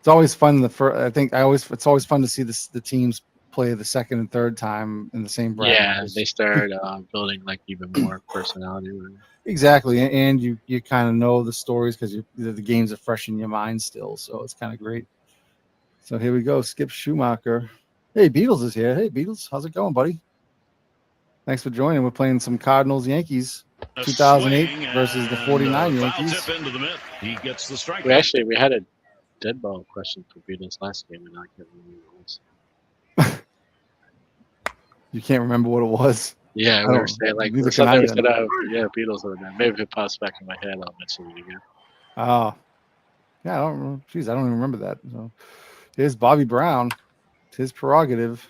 it's always fun. It's always fun to see the teams play the second and third time in the same bracket. Yeah, they start building like even more personality. Exactly, and you kind of know the stories because the games are fresh in your mind still. So it's kind of great. So here we go. Skip Schumacher. Hey, Beatles is here. Hey, Beatles, how's it going, buddy? Thanks for joining. We're playing some Cardinals Yankees, 2008 versus the 49 Yankees. He gets the strike. We had a dead ball question for Beatles last game, and I can't remember what it was. You can't remember what it was? Yeah, we were saying like something said, Beatles over there. Maybe if it pops back in my head, I'll mention it again. Oh, yeah, I don't remember. Jeez, I don't even remember that. So here's Bobby Brown. It's his prerogative.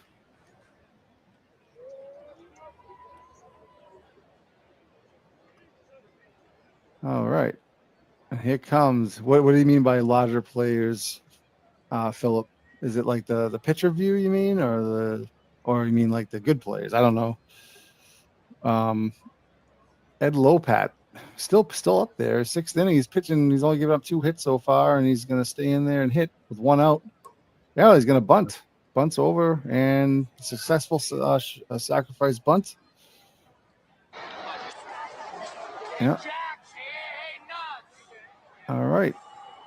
All right. And here comes. What do you mean by larger players, Philip? Is it like the pitcher view you mean, or you mean like the good players? I don't know. Ed Lopat still up there. 6th inning. He's pitching. He's only given up 2 hits so far, and he's going to stay in there and hit with 1 out. Yeah, he's going to bunt. Bunts over and successful sacrifice bunt. Yeah. All right.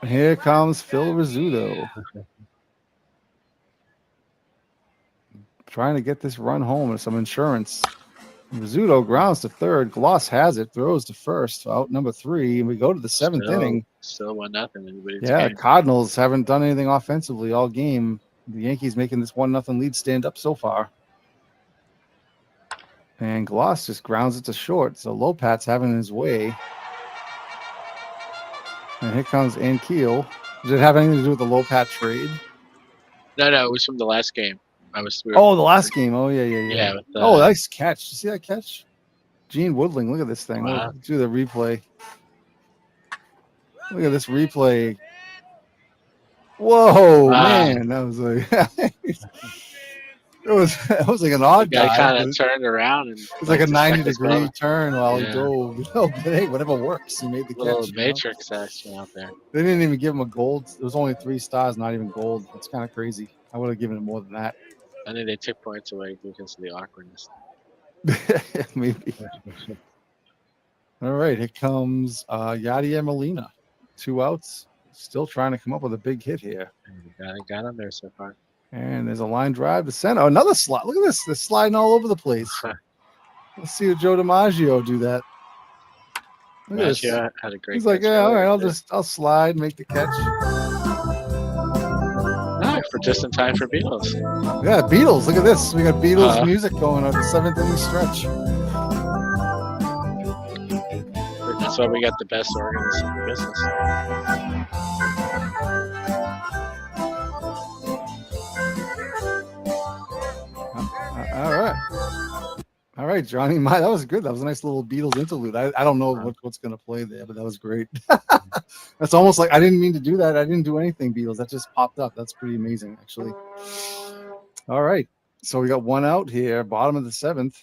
Here comes Phil Rizzuto. Trying to get this run home with some insurance. Rizzuto grounds to third. Gloss has it, throws to first, out number 3. And we go to the 7th inning. Still 1-0. Anybody's Yeah, game. Cardinals haven't done anything offensively all game. The Yankees making this 1-0 lead stand up so far. And Gloss just grounds it to short. So Lopat's having his way. And here comes Ankiel. Does it have anything to do with the Lopat trade? No, it was from the last game. Oh, the last game. Oh, yeah. Yeah. Oh, nice catch. You see that catch? Gene Woodling. Look at this thing. Wow. Let's do the replay. Look at this replay. Whoa, Wow. man. That was like it was like an odd guy dive, kind but of turned around and It's like a 90-degree turn while he Yeah. dove. But hey, whatever works. He made the little catch. you know? matrix action out there. They didn't even give him a gold. It was only 3 stars, not even gold. That's kind of crazy. I would have given him more than that. I think they took points away because of the awkwardness. Maybe. All right, here comes Yadier Molina. 2 outs. Still trying to come up with a big hit here. Got him there so far. And there's a line drive to center. Oh, another slide. Look at this. They're sliding all over the place. Let's see Joe DiMaggio do that. Look at this. Maggio had a great. He's like, catch yeah, all earlier right, today. I'll slide, make the catch. No, for just in time for Beatles. Yeah, Beatles. Look at this. We got Beatles Uh-huh. music going on the 7th inning stretch. That's why we got the best organist in the business. All right, Johnny. That was good. That was a nice little Beatles interlude. I don't know what's going to play there, but that was great. That's almost like I didn't mean to do that. I didn't do anything, Beatles. That just popped up. That's pretty amazing, actually. All right. So we got 1 out here, bottom of the 7th.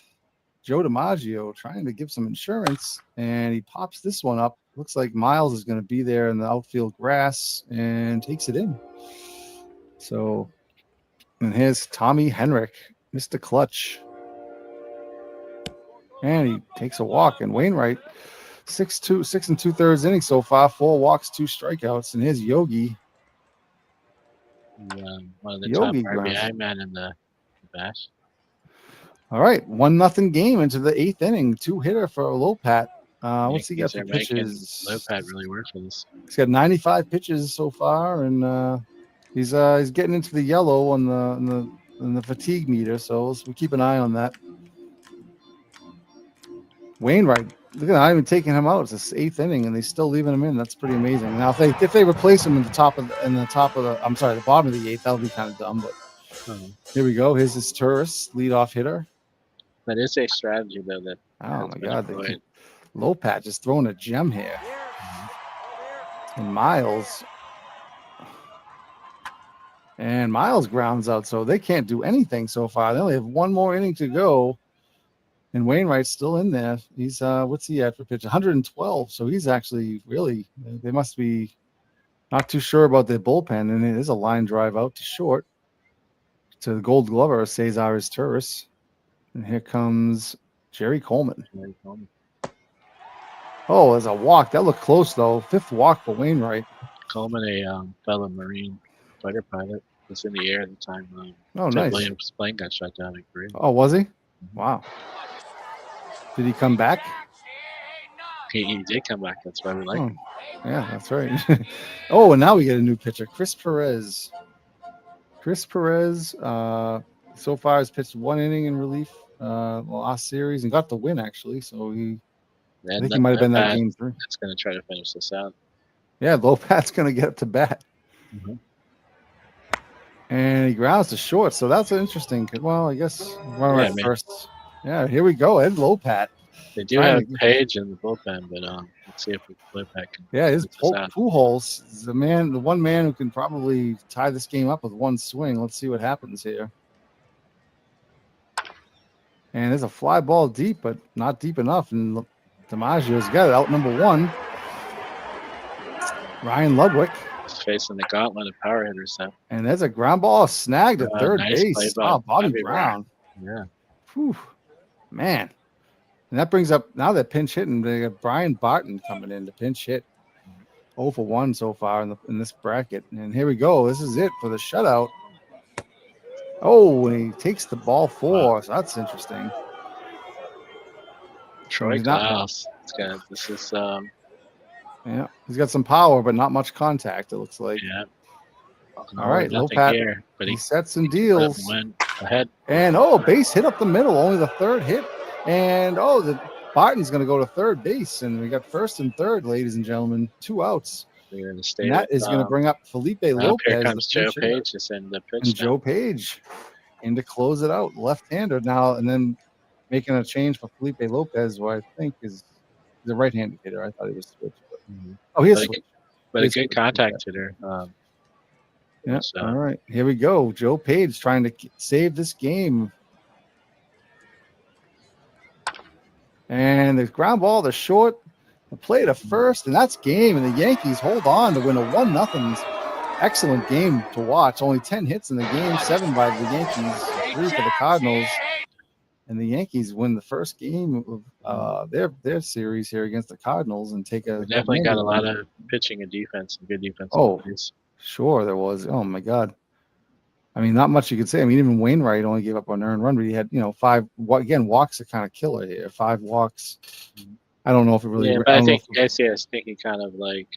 Joe DiMaggio trying to give some insurance, and he pops this one up. Looks like Miles is going to be there in the outfield grass and takes it in. So, and here's Tommy Henrik, Mr. Clutch. And he takes a walk. And Wainwright, 6 2/3 innings so far, 4 walks, 2 strikeouts. And here's Yogi. One of the Yogi top Grimes. RBI men in the bash. All right, 1-0 game into the 8th inning. 2-hitter for Lopat. What's he got for Yankees are making pitches? Lopat really work for this. He's got 95 pitches so far, and he's getting into the yellow on the fatigue meter. So we keep an eye on that. Wainwright, look at not even taking him out. It's the 8th inning, and they're still leaving him in. That's pretty amazing. Now, if they replace him in the bottom of the 8th, that'll be kind of dumb. But here we go. Here's his Turris leadoff hitter. That is a strategy, though. That Oh has my been God, employed. Lopat just throwing a gem here. And Miles grounds out, so they can't do anything so far. They only have 1 more inning to go. And Wainwright's still in there. He's what's he at for pitch? 112. So he's actually really, they must be not too sure about their bullpen. And it is a line drive out to short to the Gold Glover, Cesar Turris. And here comes Jerry Coleman. Oh, there's a walk. That looked close, though. 5th walk for Wainwright. Coleman, a fellow Marine fighter pilot, was in the air at the time. Oh, Ted nice. Williams' plane got shot down in Korea. Oh, was he? Wow. Did he come back? He did come back. That's why we like him. Yeah, that's right. Oh, and now we get a new pitcher, Chris Perez. Chris Perez, so far has pitched 1 inning in relief last series and got the win, actually. So I think he might have been that game 3. That's going to try to finish this out. Yeah, Lopat's going to get up to bat. Mhm. And he grounds to short. So that's interesting. Well, I guess runner at man. first. Yeah, here we go. Ed Lopat. They do have Page in the bullpen, but let's see if Lopat can. Yeah, his finish this out. Pujols is the one man who can probably tie this game up with 1 swing. Let's see what happens here. And there's a fly ball deep, but not deep enough. And DiMaggio's got it out number 1. Ryan Ludwig. He's facing the gauntlet of power hitters. So And there's a ground ball snagged at third nice play base. by Oh, Bobby Bobby Brown. yeah, Whew. Man. And that brings up, now they're pinch hitting, they got Brian Barton coming in to pinch hit. 0 for 1 so far in this bracket. And here we go. This is it for the shutout. Oh, and he takes the ball 4. So that's interesting. Troy He's not- Klaus. This is Yeah, he's got some power, but not much contact, it looks like. yeah. All right, nothing Lopat, here, but he he sets and put up deals. and went ahead. And base hit up the middle, only the third hit. And Barton's going to go to third base. And we got first and third, ladies and gentlemen, 2 outs. They're going to stay. And that is going to bring up Felipe Lopez. Here comes the Joe pitch hitter. Page is in the pitch. And Joe Page in to close it out, left-hander now, and then making a change for Felipe Lopez, who I think is the right-handed hitter. I thought he was switched. Oh, he is switched. But a He's good switched, contact hitter. Yeah. So- All right. Here we go. Joe Page trying to save this game. And the ground ball to short. The play to first, and that's game. And the Yankees hold on to win a 1-0. Excellent game to watch. Only 10 hits in the game, 7 by the Yankees, 3 for the Cardinals. And the Yankees win the first game of their series here against the Cardinals and take a We definitely got a lot of pitching and defense and good defense. Oh. Sure, there was. Oh my God. I mean, not much you could say. I mean, even Wainwright only gave up an earned run, but he had, 5. Again, walks are kind of killer here. 5 walks. I don't know if it really. Yeah, but I think I was thinking kind of like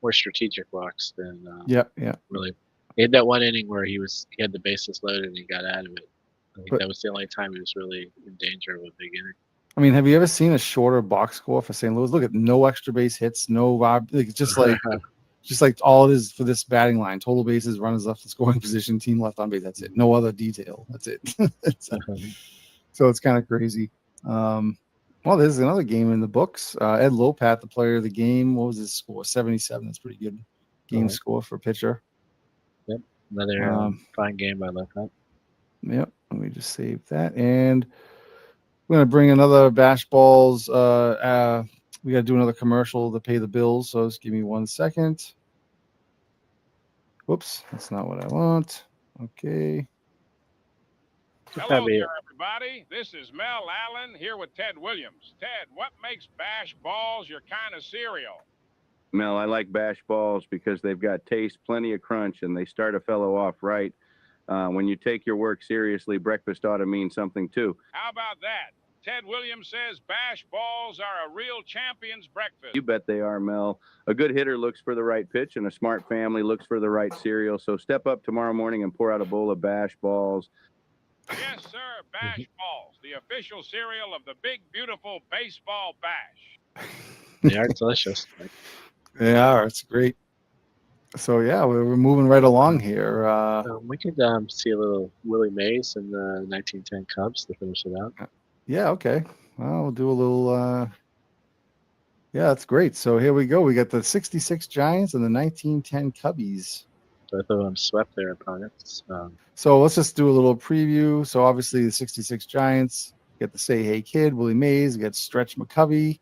more strategic walks than Yeah. really. He had that one inning where he had the bases loaded and he got out of it. I think But- that was the only time he was really in danger of a big inning. I mean, have you ever seen a shorter box score for St. Louis? Look at no extra base hits, no just like all it is for this batting line: total bases, runners left in scoring position, team left on base. That's it. No other detail. That's it. So it's kind of crazy. Well, there's another game in the books. Ed Lopat, the player of the game. What was his score? 77. That's pretty good game score for a pitcher. Another fine game by Lopez. Yep. Let me just save that. And we're going to bring another Bash Balls. We got to do another commercial to pay the bills. So just give me 1 second. Whoops. That's not what I want. Okay. Hello there, everybody. This is Mel Allen here with Ted Williams. Ted, what makes Bash Balls your kind of cereal? Mel, I like Bash Balls because they've got taste, plenty of crunch, and they start a fellow off right. When you take your work seriously, breakfast ought to mean something too. How about that? Ted Williams says Bash Balls are a real champion's breakfast. You bet they are, Mel. A good hitter looks for the right pitch, and a smart family looks for the right cereal. So step up tomorrow morning and pour out a bowl of Bash Balls. Yes, sir, Bash Balls, the official cereal of the big, beautiful baseball bash. They are delicious. They are. It's great. So, yeah, we're moving right along here. We could see a little Willie Mays in the 1910 Cubs to finish it out. Yeah, okay. Well, we'll do a little. Yeah, that's great. So here we go. We got the 66 Giants and the 1910 Cubbies. Both of them swept their opponents. So let's just do a little preview. So obviously the 66 Giants get the Say Hey Kid, Willie Mays, get Stretch McCovey,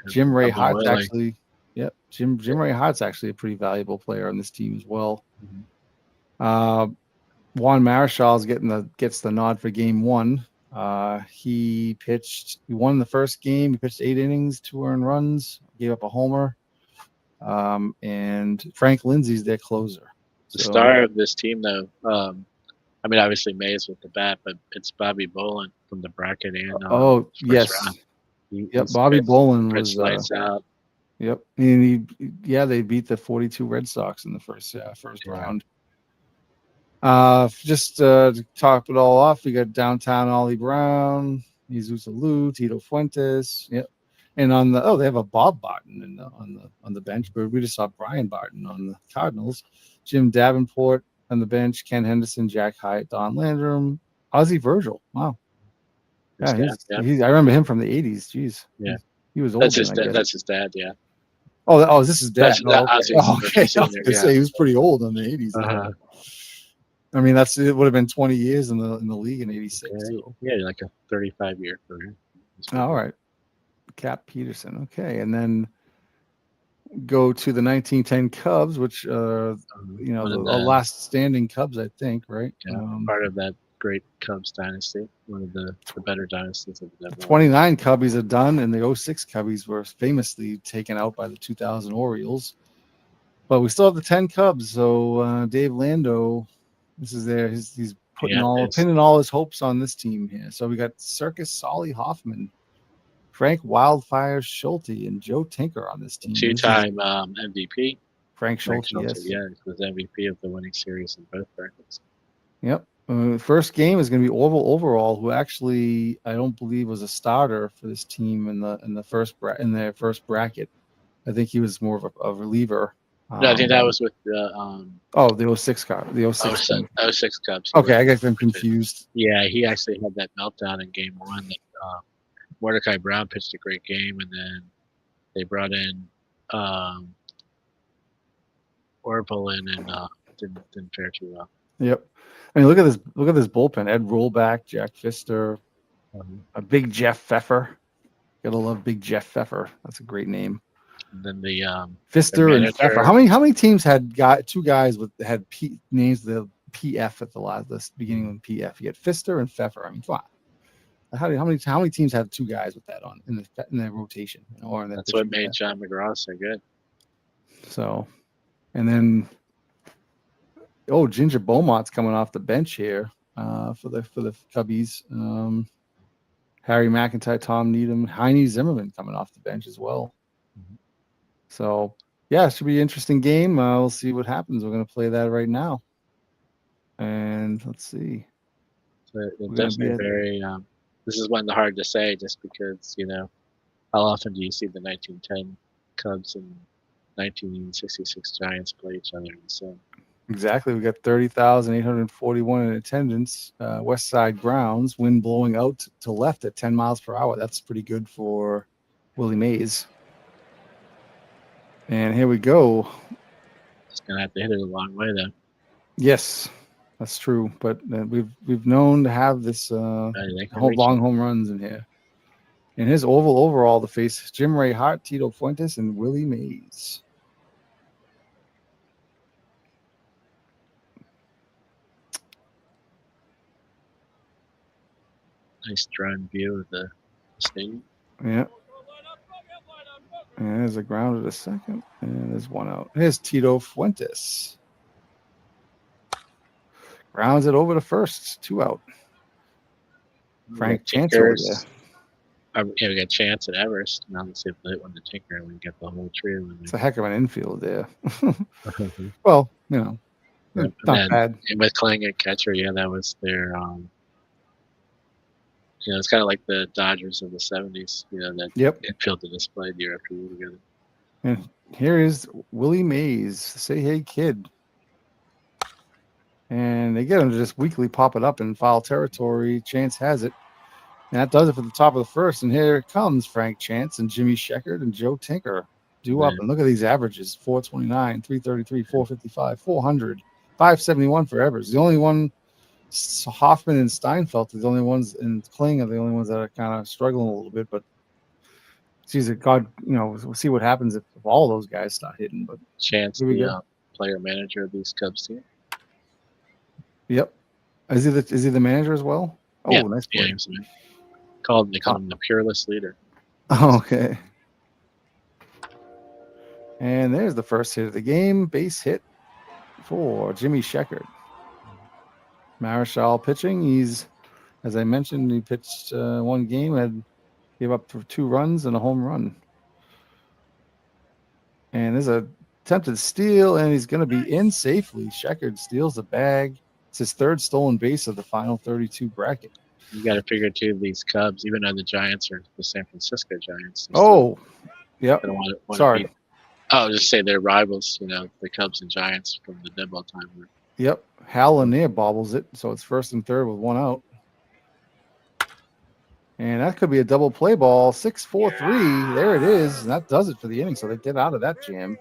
Jim Ray Double Hart's Willie. actually. Yep, Jim Ray Hart's actually a pretty valuable player on this team as well. Juan Marichal gets the nod for game 1. He won the first game. He pitched 8 innings, 2 earned runs, gave up a homer. And Frank Lindsay's their closer. The So- star of this team, though, I mean, obviously Mays with the bat, but it's Bobby Bolin from the bracket and Oh, first yes. round. Yep, He's Bobby pitched- Bolin pitched was. lights out. Yep, and they beat the 42 Red Sox in the first Yeah. round. Just to top it all off, we got downtown Ollie Brown, Jesus Alou, Tito Fuentes. Yep, and they have a Bob Barton on the bench, but we just saw Brian Barton on the Cardinals. Jim Davenport on the bench, Ken Henderson, Jack Hyatt, Don Landrum, Ozzie Virgil. Wow, This yeah, guy, I remember him from the 80s. Jeez, Yeah. he was old. That's his then, I dad. guess. That's his dad. Yeah. Oh, this is dad. That's- that okay. Ozzy's Oh, okay. I was senior, gonna say he was pretty old in the 80s. Uh-huh. I mean, it would have been 20 years in the league in '86. Yeah, like a 35-year career. All right, Cap Peterson. Okay, and then go to the 1910 Cubs, which One the of the- last standing Cubs, I think, right? Yeah, part of that great Cubs dynasty, one of the better dynasties of the The Devil. 29 Cubbies are done, and the 06 Cubbies were famously taken out by the 2000 Orioles. But we still have the 10 Cubs. So Dave Lando, this is there. He's putting pinning all his hopes on this team here. So we got Circus Solly Hoffman, Frank Wildfire Schulte, and Joe Tinker on this team. Two-time MVP. Frank Schulte, yes. Yeah, he was MVP of the winning series in both brackets. Yep. First game is going to be Orville Overall, who actually I don't believe was a starter for this team in their first bracket. I think he was more of a reliever. No, I think that was with the the 06 Cubs. The 06 team. 06 Cubs. Okay, I got them confused. Yeah, he actually had that meltdown in game one. That Mordecai Brown pitched a great game, and then they brought in Orville in and didn't fare too well. Yep. I mean, look at this bullpen. Ed Rollback, Jack Pfister, a Big Jeff Pfeffer. Gotta love Big Jeff Pfeffer. That's a great name. And then the Pfister the and manager- Pfeffer. How many teams had two guys had names the PF at the beginning of the PF? You had Pfister and Pfeffer. I mean, come on. How many teams have two guys with that on in their rotation? Or in their that's what pitching made staff? John McGraw so good. So, and then Ginger Beaumont's coming off the bench here for the Cubbies. Harry McIntyre, Tom Needham, Heine Zimmerman coming off the bench as well. So, yeah, it should be an interesting game. We'll see what happens. We're going to play that right now. And let's see. So it's We're gonna definitely be very. This is one hard to say, just because how often do you see the 1910 Cubs and 1966 Giants play each other in the same? Exactly. We got 30,841 in attendance. West Side Grounds, wind blowing out to left at 10 miles per hour. That's pretty good for Willie Mays. And here we go. Just gonna have to hit it a long way though. Yes, that's true. But we've known to have this They can long reach home runs in here. And his Oval overall to face Jim Ray Hart, Tito Fuentes, and Willie Mays. nice drone view of the stadium. Yeah. And there's a ground at a second. And there's one out. Here's Tito Fuentes. Grounds it over to first. 2 out. Frank Chance over there. We got Chance at Everest. Now let's see if they hit one to Tinker and we get the whole trio. It's a heck of an infield there. Well, not bad. And with Kling at catcher, that was their it's kind of like the Dodgers of the 70s, that infield that displayed year after year together. And here is Willie Mays, Say Hey Kid. And they get him to just weekly pop it up in foul territory. Chance has it. And that does it for the top of the first. And here comes Frank Chance and Jimmy Sheckard and Joe Tinker. Due up. And look at these averages. 429, 333, 455, 400, 571 for Evers. The only one, Hoffman and Steinfeld, are the only ones, and Kling are the only ones that are kind of struggling a little bit. But geez, God, we'll see what happens if all those guys start hitting. But Chance, the player manager of these Cubs team. Yep. Is he the manager as well? Oh, yeah. Nice play. Yeah, they call him the peerless leader. Oh, okay. And there's the first hit of the game. Base hit for Jimmy Sheckard. Marichal pitching. He's, as I mentioned, he pitched one game, gave up 2 runs and a home run. And there's a attempted steal, and he's going to be in safely. Sheckard steals the bag. It's his 3rd stolen base of the final 32 bracket. You got to figure too, these Cubs, even though the Giants are the San Francisco Giants. Yep. Sorry. I'll just say they're rivals, the Cubs and Giants from the dead ball time. Yep. Hal Lanier bobbles it, so it's 1st and 3rd with 1 out. And that could be a double play ball. 6-4-3. There it is. And that does it for the inning. So they get out of that jam.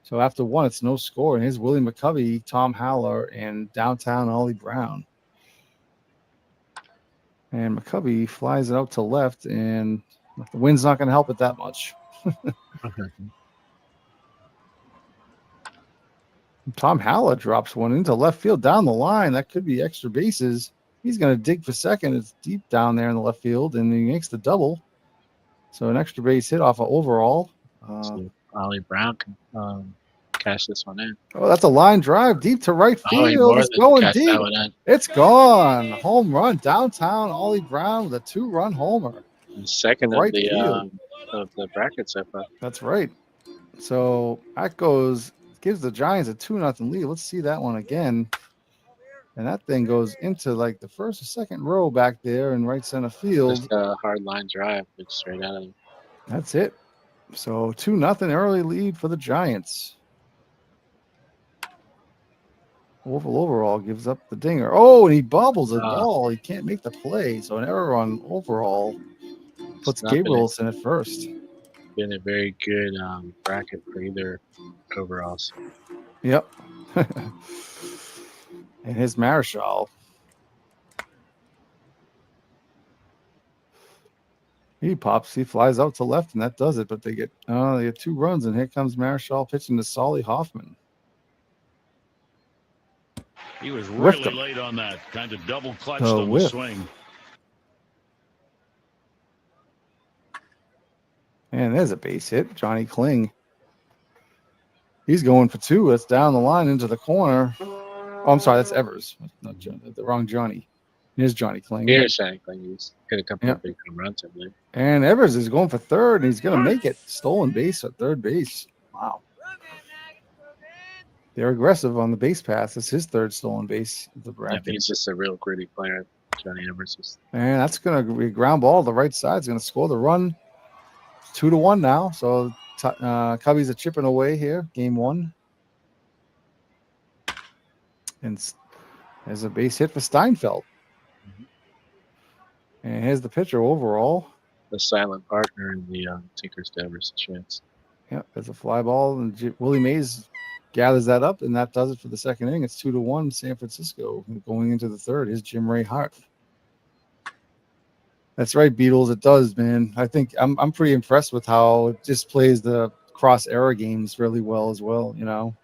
So after 1, it's no score. And here's Willie McCovey, Tom Haller, and downtown Ollie Brown. And McCovey flies it out to left, and the wind's not going to help it that much. Tom Haller drops one into left field down the line. That could be extra bases. He's going to dig for second. It's deep down there in the left field, and he makes the double. So an extra base hit off of overall. So Ollie Brown can cash this one in. Oh, that's a line drive deep to right Oh, he field. more It's than going cashed that deep. one in. It's gone. Home run downtown. Ollie Brown with a 2-run homer. The second Right of the bracket so far. That's right. So that gives the Giants a 2-0 lead. Let's see that one again. And that thing goes into like the first or second row back there in right center field. Just a hard line drive, but straight out of him. That's it. So 2-0 early lead for the Giants. Overall gives up the dinger. Oh, and he bobbles the ball. He can't make the play. So an error on overall puts Gabrielson at first. Been a very good bracket for either overalls. Yep. And his Marichal. He flies out to left, and that does it. But they get 2 runs, and here comes Marichal pitching to Solly Hoffman. He was Whiffed really him. late on that. Kind of double clutched Oh, on the whiff. swing. And there's a base hit. Johnny Kling. He's going for 2. That's down the line into the corner. Oh, I'm sorry. That's Evers. Not the wrong Johnny. Here's Johnny Kling. Here's Johnny Kling. He's hit a couple Yep. of big home runs, I believe. And Evers is going for 3rd, and he's going to make it. Stolen base at 3rd base. Wow. They're aggressive on the base pass. It's his 3rd stolen base of the Yeah, bracket. he's just a real gritty player, Johnny Evers is. And that's going to be a ground ball. The right side's going to score the run. 2-1 now. So Cubbies are chipping away here. Game 1. And there's a base hit for Steinfeld. And here's the pitcher overall. The silent partner in the Tinkers to Evers chance. Yeah, there's a fly ball. And Willie Mays gathers that up, and that does it for the second inning. It's 2-1 San Francisco. Going into the 3rd is Jim Ray Hart. That's right, Beatles. It does, man. I think I'm pretty impressed with how it just plays the cross error games really well as well, you know.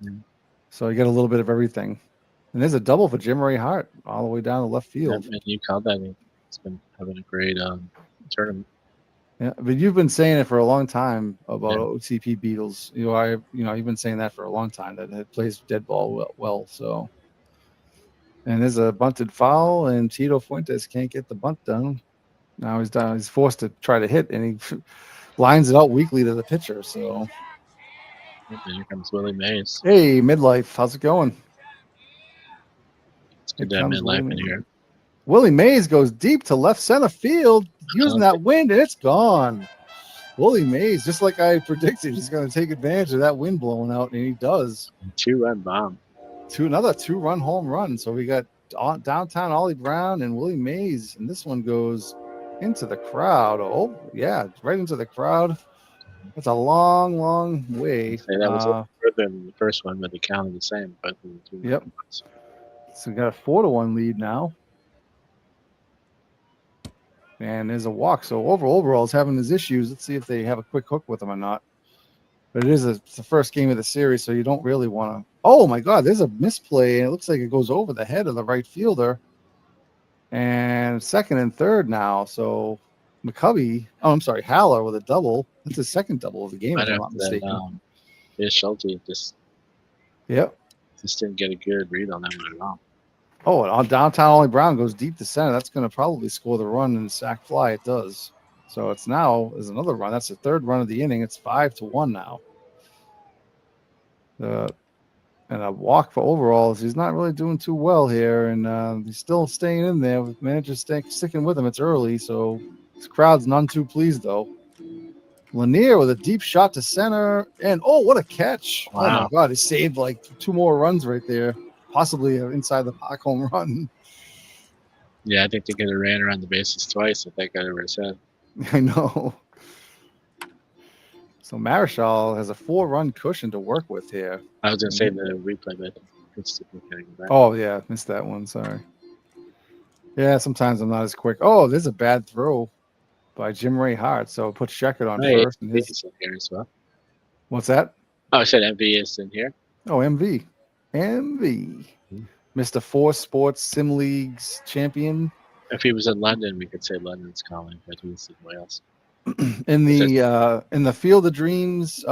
Mm. So you get a little bit of everything. And there's a double for Jim Ray Hart all the way down the left field. And you called that. He's been having a great tournament. Yeah, but you've been saying it for a long time about Yeah. OTP Beatles. You've been saying that for a long time that it plays dead ball well. So, and there's a bunted foul, and Tito Fuentes can't get the bunt done. Now he's done. He's forced to try to hit, and he lines it out weakly to the pitcher. So, And here comes Willie Mays. hey, midlife, how's it going? It's good to Here have comes midlife in Willie here. Willie Mays goes deep to left center field, using that wind, and it's gone. Willie Mays, just like I predicted, he's going to take advantage of that wind blowing out, and he does. 2-run bomb. Another 2-run home run. So we got downtown Ollie Brown and Willie Mays, and this one goes into the crowd. Oh, yeah, right into the crowd. That's a long, long way. Say that was a little further than the first one, but they counted the same. But Yep. So we got a 4-1 lead now. And there's a walk. So overall is having his issues. Let's see if they have a quick hook with him or not. But it's the first game of the series, so you don't really want to. Oh my God, there's a misplay, and it looks like it goes over the head of the right fielder. And 2nd and 3rd now. So Haller with a double. That's his 2nd double of the game, if I'm not mistaken. Schulte just didn't get a good read on that one at all. Oh, and on downtown Ollie Brown goes deep to center. That's going to probably score the run and sack fly. It does. So it's now is another run. That's the 3rd run of the inning. It's 5-1 now. And a walk for overalls. He's not really doing too well here, and he's still staying in there. With managers sticking with him. It's early, so this crowd's none too pleased though. Lanier with a deep shot to center, and what a catch! Wow. Oh my God, he saved like 2 more runs right there. Possibly an inside the park home run. Yeah, I think they could have ran around the bases twice if that got over his head. I know. So Marichal has a 4-run cushion to work with here. I was going to say the replay, but it's getting back. Oh, yeah. Missed that one. Sorry. Yeah, sometimes I'm not as quick. Oh, there's a bad throw by Jim Ray Hart. So put Sheckard on first. And MV is in here as well. What's that? Oh, I said MV is in here. Oh, MV. Mr. Four Sports Sim Leagues champion. If he was in London, we could say London's calling, but he's in Wales. In the Field of Dreams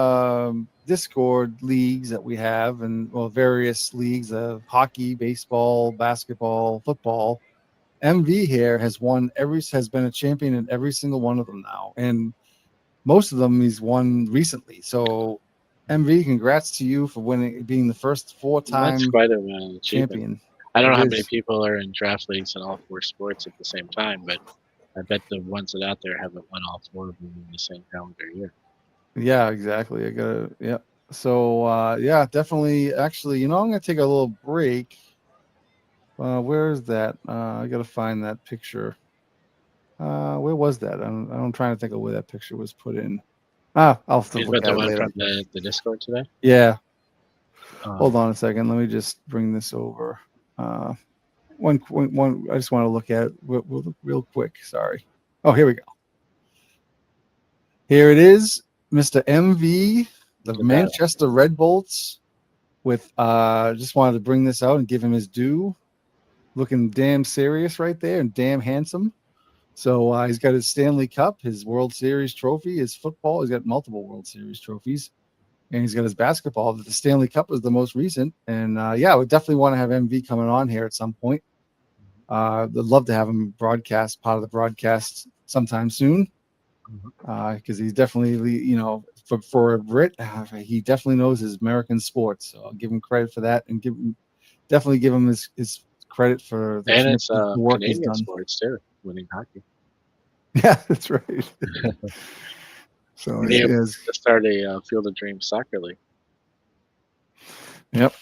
Discord leagues that we have, and various leagues of hockey, baseball, basketball, football, MV here has been a champion in every single one of them now, and most of them he's won recently. So MV, congrats to you for being the first four-time That's quite an achievement. champion. I don't know It how many is. people are in draft leagues in all four sports at the same time, but I bet the ones that out there haven't won all four of them in the same calendar year. Yeah, exactly. So definitely. Actually, I'm gonna take a little break. Where is that? I gotta find that picture. Where was that? I'm trying to think of where that picture was put in. I'll have to You look bet at the it one later. from the Discord today? Yeah. Um, Hold on a second. Let me just bring this over. One. I just want to look at it real quick. Sorry. Oh, here we go. Here it is, Mr. MV, the Look at that. Manchester Red Bolts. With just wanted to bring this out and give him his due. Looking damn serious right there and damn handsome. So he's got his Stanley Cup, his World Series trophy, his football. He's got multiple World Series trophies. And he's got his basketball. The Stanley Cup was the most recent. And we definitely want to have MV coming on here at some point. I'd love to have him part of the broadcast sometime soon. Because he's definitely, for a Brit, he definitely knows his American sports. So I'll give him credit for that, and definitely give him his credit for the and it's work he's Canadian done. sports too, winning hockey. Yeah, that's right. So He it is. to start a Field of Dreams soccer league. Yep.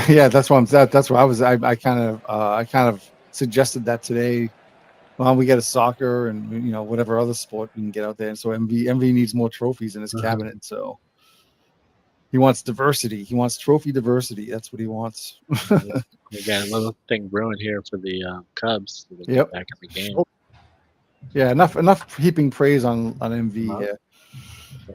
Yeah, that's what I was. I kind of suggested that today. Well, we get a soccer and whatever other sport we can get out there. And so MV needs more trophies in his cabinet. So he wants diversity. He wants trophy diversity. That's what he wants. We got a little thing brewing here for the Cubs to get Yep. back in the game. Yeah, enough heaping praise on MV here.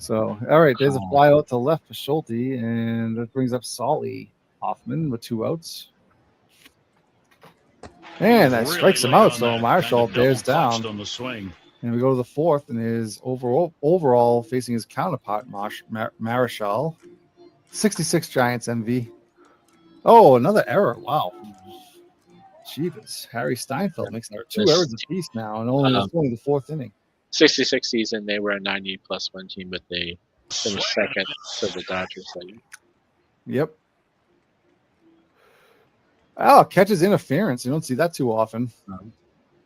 So all right, there's a fly out to left for Schulte, and that brings up Solly Hoffman with 2 outs. And that strikes him out. So Marshall bears down. On the swing. And we go to the fourth, and his overall facing his counterpart, Marichal. 66 Giants MV. Oh, another error. Wow. Jeebus. Harry Steinfeld makes 2 errors apiece now, and only the fourth inning. 66 season, they were a 90+1 team, but they finished second to the Dodgers. Yep. Oh, catches interference. You don't see that too often.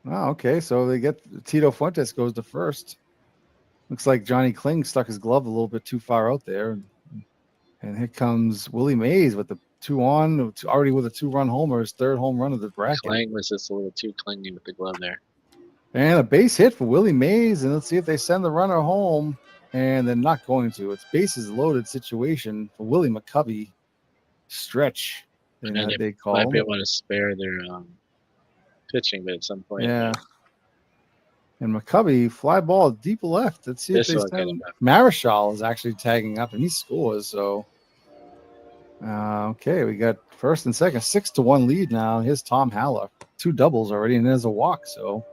Oh, okay. So they get Tito Fuentes goes to first. Looks like Johnny Kling stuck his glove a little bit too far out there. And here comes Willie Mays with the 2-on, already with a 2-run homer, his 3rd home run of the bracket. Kling was just a little too clingy with the glove there. And a base hit for Willie Mays. And let's see if they send the runner home. And they're not going to. It's bases loaded situation for Willie McCovey. Stretch. And then they might be able to spare their pitching, but at some point. Yeah. And McCovey, fly ball deep left. Let's see if they send. Marichal is actually tagging up, and he scores. So, okay, we got first and second, 6-1 lead now. Here's Tom Haller, 2 doubles already, and there's a walk. So,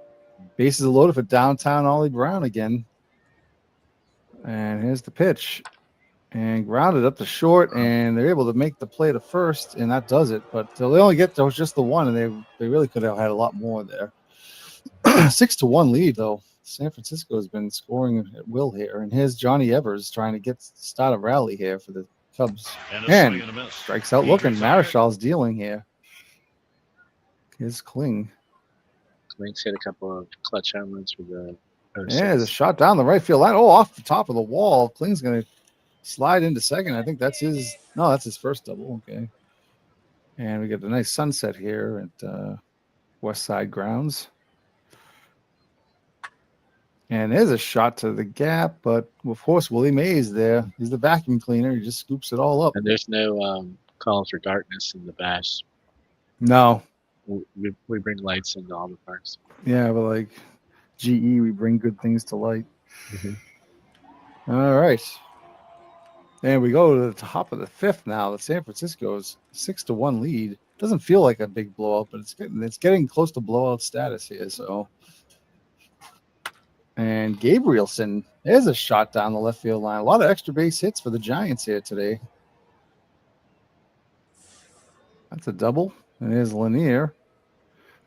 bases are loaded for downtown Ollie Brown again. And here's the pitch. And grounded up to short, and they're able to make the play to first, and that does it. But they only get just the one, and they really could have had a lot more there. 6-1 lead, though. San Francisco has been scoring at will here, and here's Johnny Evers trying to start a rally here for the Cubs. And strikes out looking. Marichal's dealing here. Here's Kling. Kling's hit a couple of clutch home runs for the. Yeah, there's a shot down the right field line. Oh, off the top of the wall. Kling's going to slide into second. I think that's his. No, that's his first double. Okay. And we get a nice sunset here at West Side Grounds. And there's a shot to the gap, but of course, Willie Mays there. He's the vacuum cleaner. He just scoops it all up. And there's no call for darkness in the bash. No. We bring lights into all the parks. Yeah, but like GE, we bring good things to light. All right. And we go to the top of the fifth now. The San Francisco's 6-1 lead. doesn't feel like a big blowout, but it's getting close to blowout status here. So, and Gabrielson, there's a shot down the left field line. A lot of extra base hits for the Giants here today. That's a double. And there's Lanier.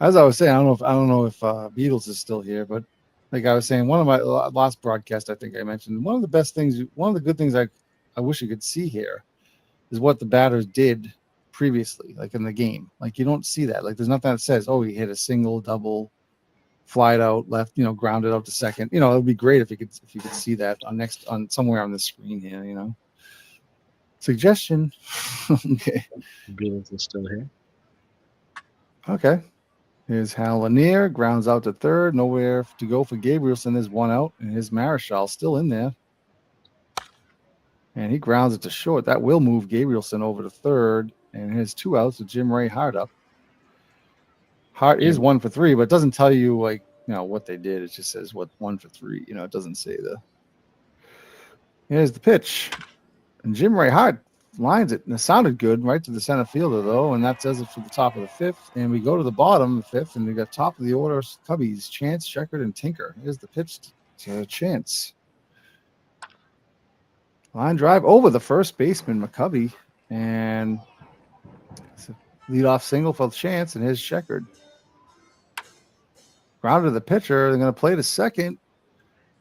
As I was saying, I don't know if Beatles is still here, but like I was saying, one of my last broadcast, I think I mentioned, one of the good things I wish you could see here is what the batters did previously, like in the game. Like you don't see that. Like there's nothing that says, oh, he hit a single, double, flied out, left, grounded out to second. It would be great if you could see that on somewhere on the screen here, Suggestion. Okay. Beatles is still here. Okay. Here's Hal Lanier, grounds out to third, nowhere to go for Gabrielson. There's one out, and his Marichal still in there. And he grounds it to short. That will move Gabrielson over to third, and here's 2 outs with Jim Ray Hart up. Hart is 1 for 3, but it doesn't tell you what they did. It just says 1 for 3. It doesn't say Here's the pitch, and Jim Ray Hart lines it, and it sounded good right to the center fielder though, and that does it for the top of the 5th. And we go to the bottom of the 5th, and we got top of the order Cubbies, Chance, Sheckard, and Tinker. Here's the pitch to Chance. Line drive over the first baseman McCovey, and it's a leadoff single for Chance, and here's Sheckard. Ground to the pitcher. They're going to play to second,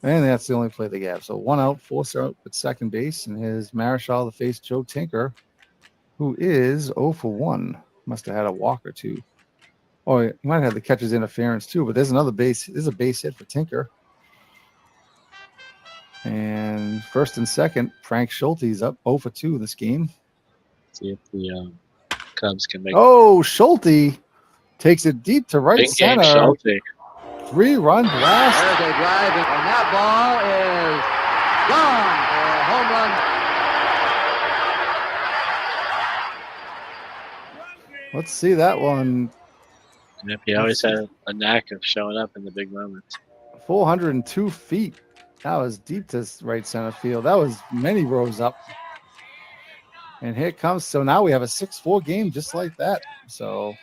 and that's the only play they have. So 1 out, 4 out at second base, and here's Marichal to face Joe Tinker, who is 0 for 1. Must have had a walk or two. Oh, he might have the catcher's interference too, but there's another base. There's a base hit for Tinker. And first and second, Frank Schulte's up 0 for 2 this game. See if the Cubs can make. Oh, Schulte takes it deep to right big center. game, Schulte. 3-run blast. There's a drive, and that ball is gone for a home run. Let's see that one. And if he always had a knack of showing up in the big moments. 402 feet. That was deep to right center field. That was many rows up. And here it comes. So now we have a 6-4 game just like that. So,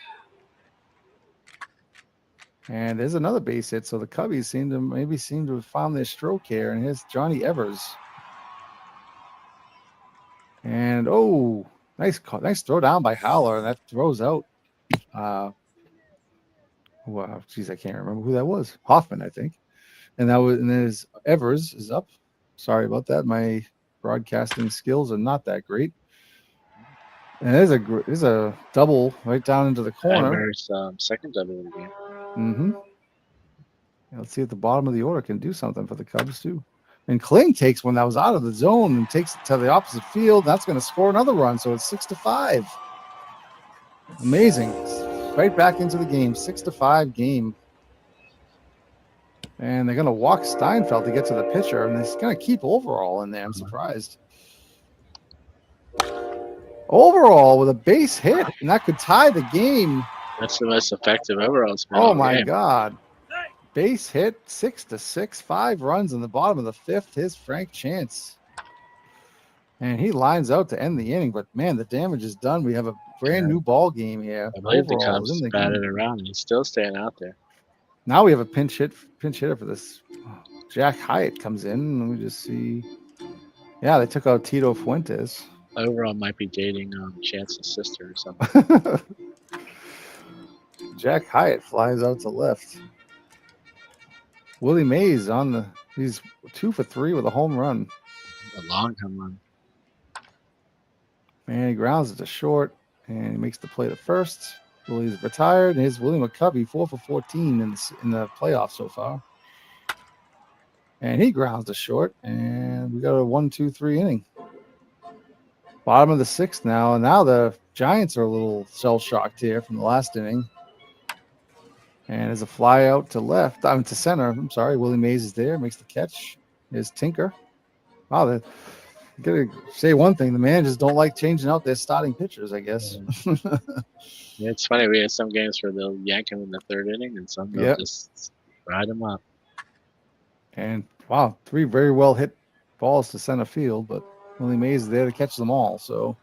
and there's another base hit. So the Cubbies seem to have found their stroke here. And here's Johnny Evers. And nice throw down by Howler. And that throws out. Wow, geez, I can't remember who that was. Hoffman, I think. And there's Evers is up. Sorry about that. My broadcasting skills are not that great. And there's a double right down into the corner. Evers, second double of the game. Mm-hmm. Let's see if the bottom of the order can do something for the Cubs too. And Kling takes one that was out of the zone and takes it to the opposite field. That's going to score another run. So it's 6-5. Amazing. Right back into the game. 6-5 game. And they're going to walk Steinfeld to get to the pitcher, and they're going to keep Overall in there. I'm surprised. Overall with a base hit, and that could tie the game. That's the most effective Overall spin. Oh, my God. Base hit, 6-6, 5 runs in the bottom of the 5th. Here's Frank Chance. And he lines out to end the inning, but, man, the damage is done. We have a brand-new ball game here. I believe the Overall Cubs is in the batted game. around, and he's still staying out there. Now we have a pinch hitter for this. Jack Hyatt comes in. Let me just see. Yeah, they took out Tito Fuentes. Overall might be dating Chance's sister or something. Jack Hyatt flies out to left. Willie Mays he's 2 for 3 with a home run. A long home run. And he grounds it to short, and he makes the play to first. Willie's retired, and here's Willie McCovey, 4 for 14 in the playoffs so far. And he grounds to short, and we got a 1-2-3 inning. Bottom of the 6th now, and now the Giants are a little shell-shocked here from the last inning. And there's a fly out to center. I'm sorry, Willie Mays is there, makes the catch. Here's Tinker. Wow, I gotta say one thing: the managers don't like changing out their starting pitchers, I guess. Yeah, it's funny. We had some games where they'll yank him in the 3rd inning, and some they'll just ride him up. And wow, 3 very well hit balls to center field, but Willie Mays is there to catch them all. So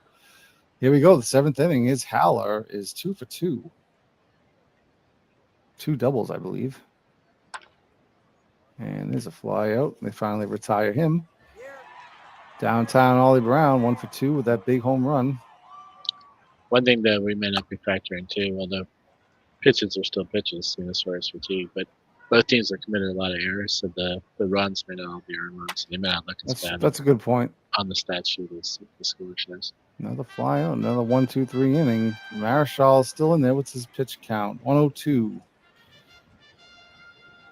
Here we go. The seventh inning is Haller is 2 for 2. 2 doubles, I believe. And there's a fly out. They finally retire him. Downtown Ollie Brown, 1 for 2 with that big home run. One thing that we may not be factoring too, although pitches are still pitches, as far as fatigue, but both teams have committed a lot of errors, so the runs may not all be earned runs. They may not look as bad That's a good point. on the stat sheet as the score shows. Another fly out, another 1-2-3 inning. Marischal's still in there. What's his pitch count? 102.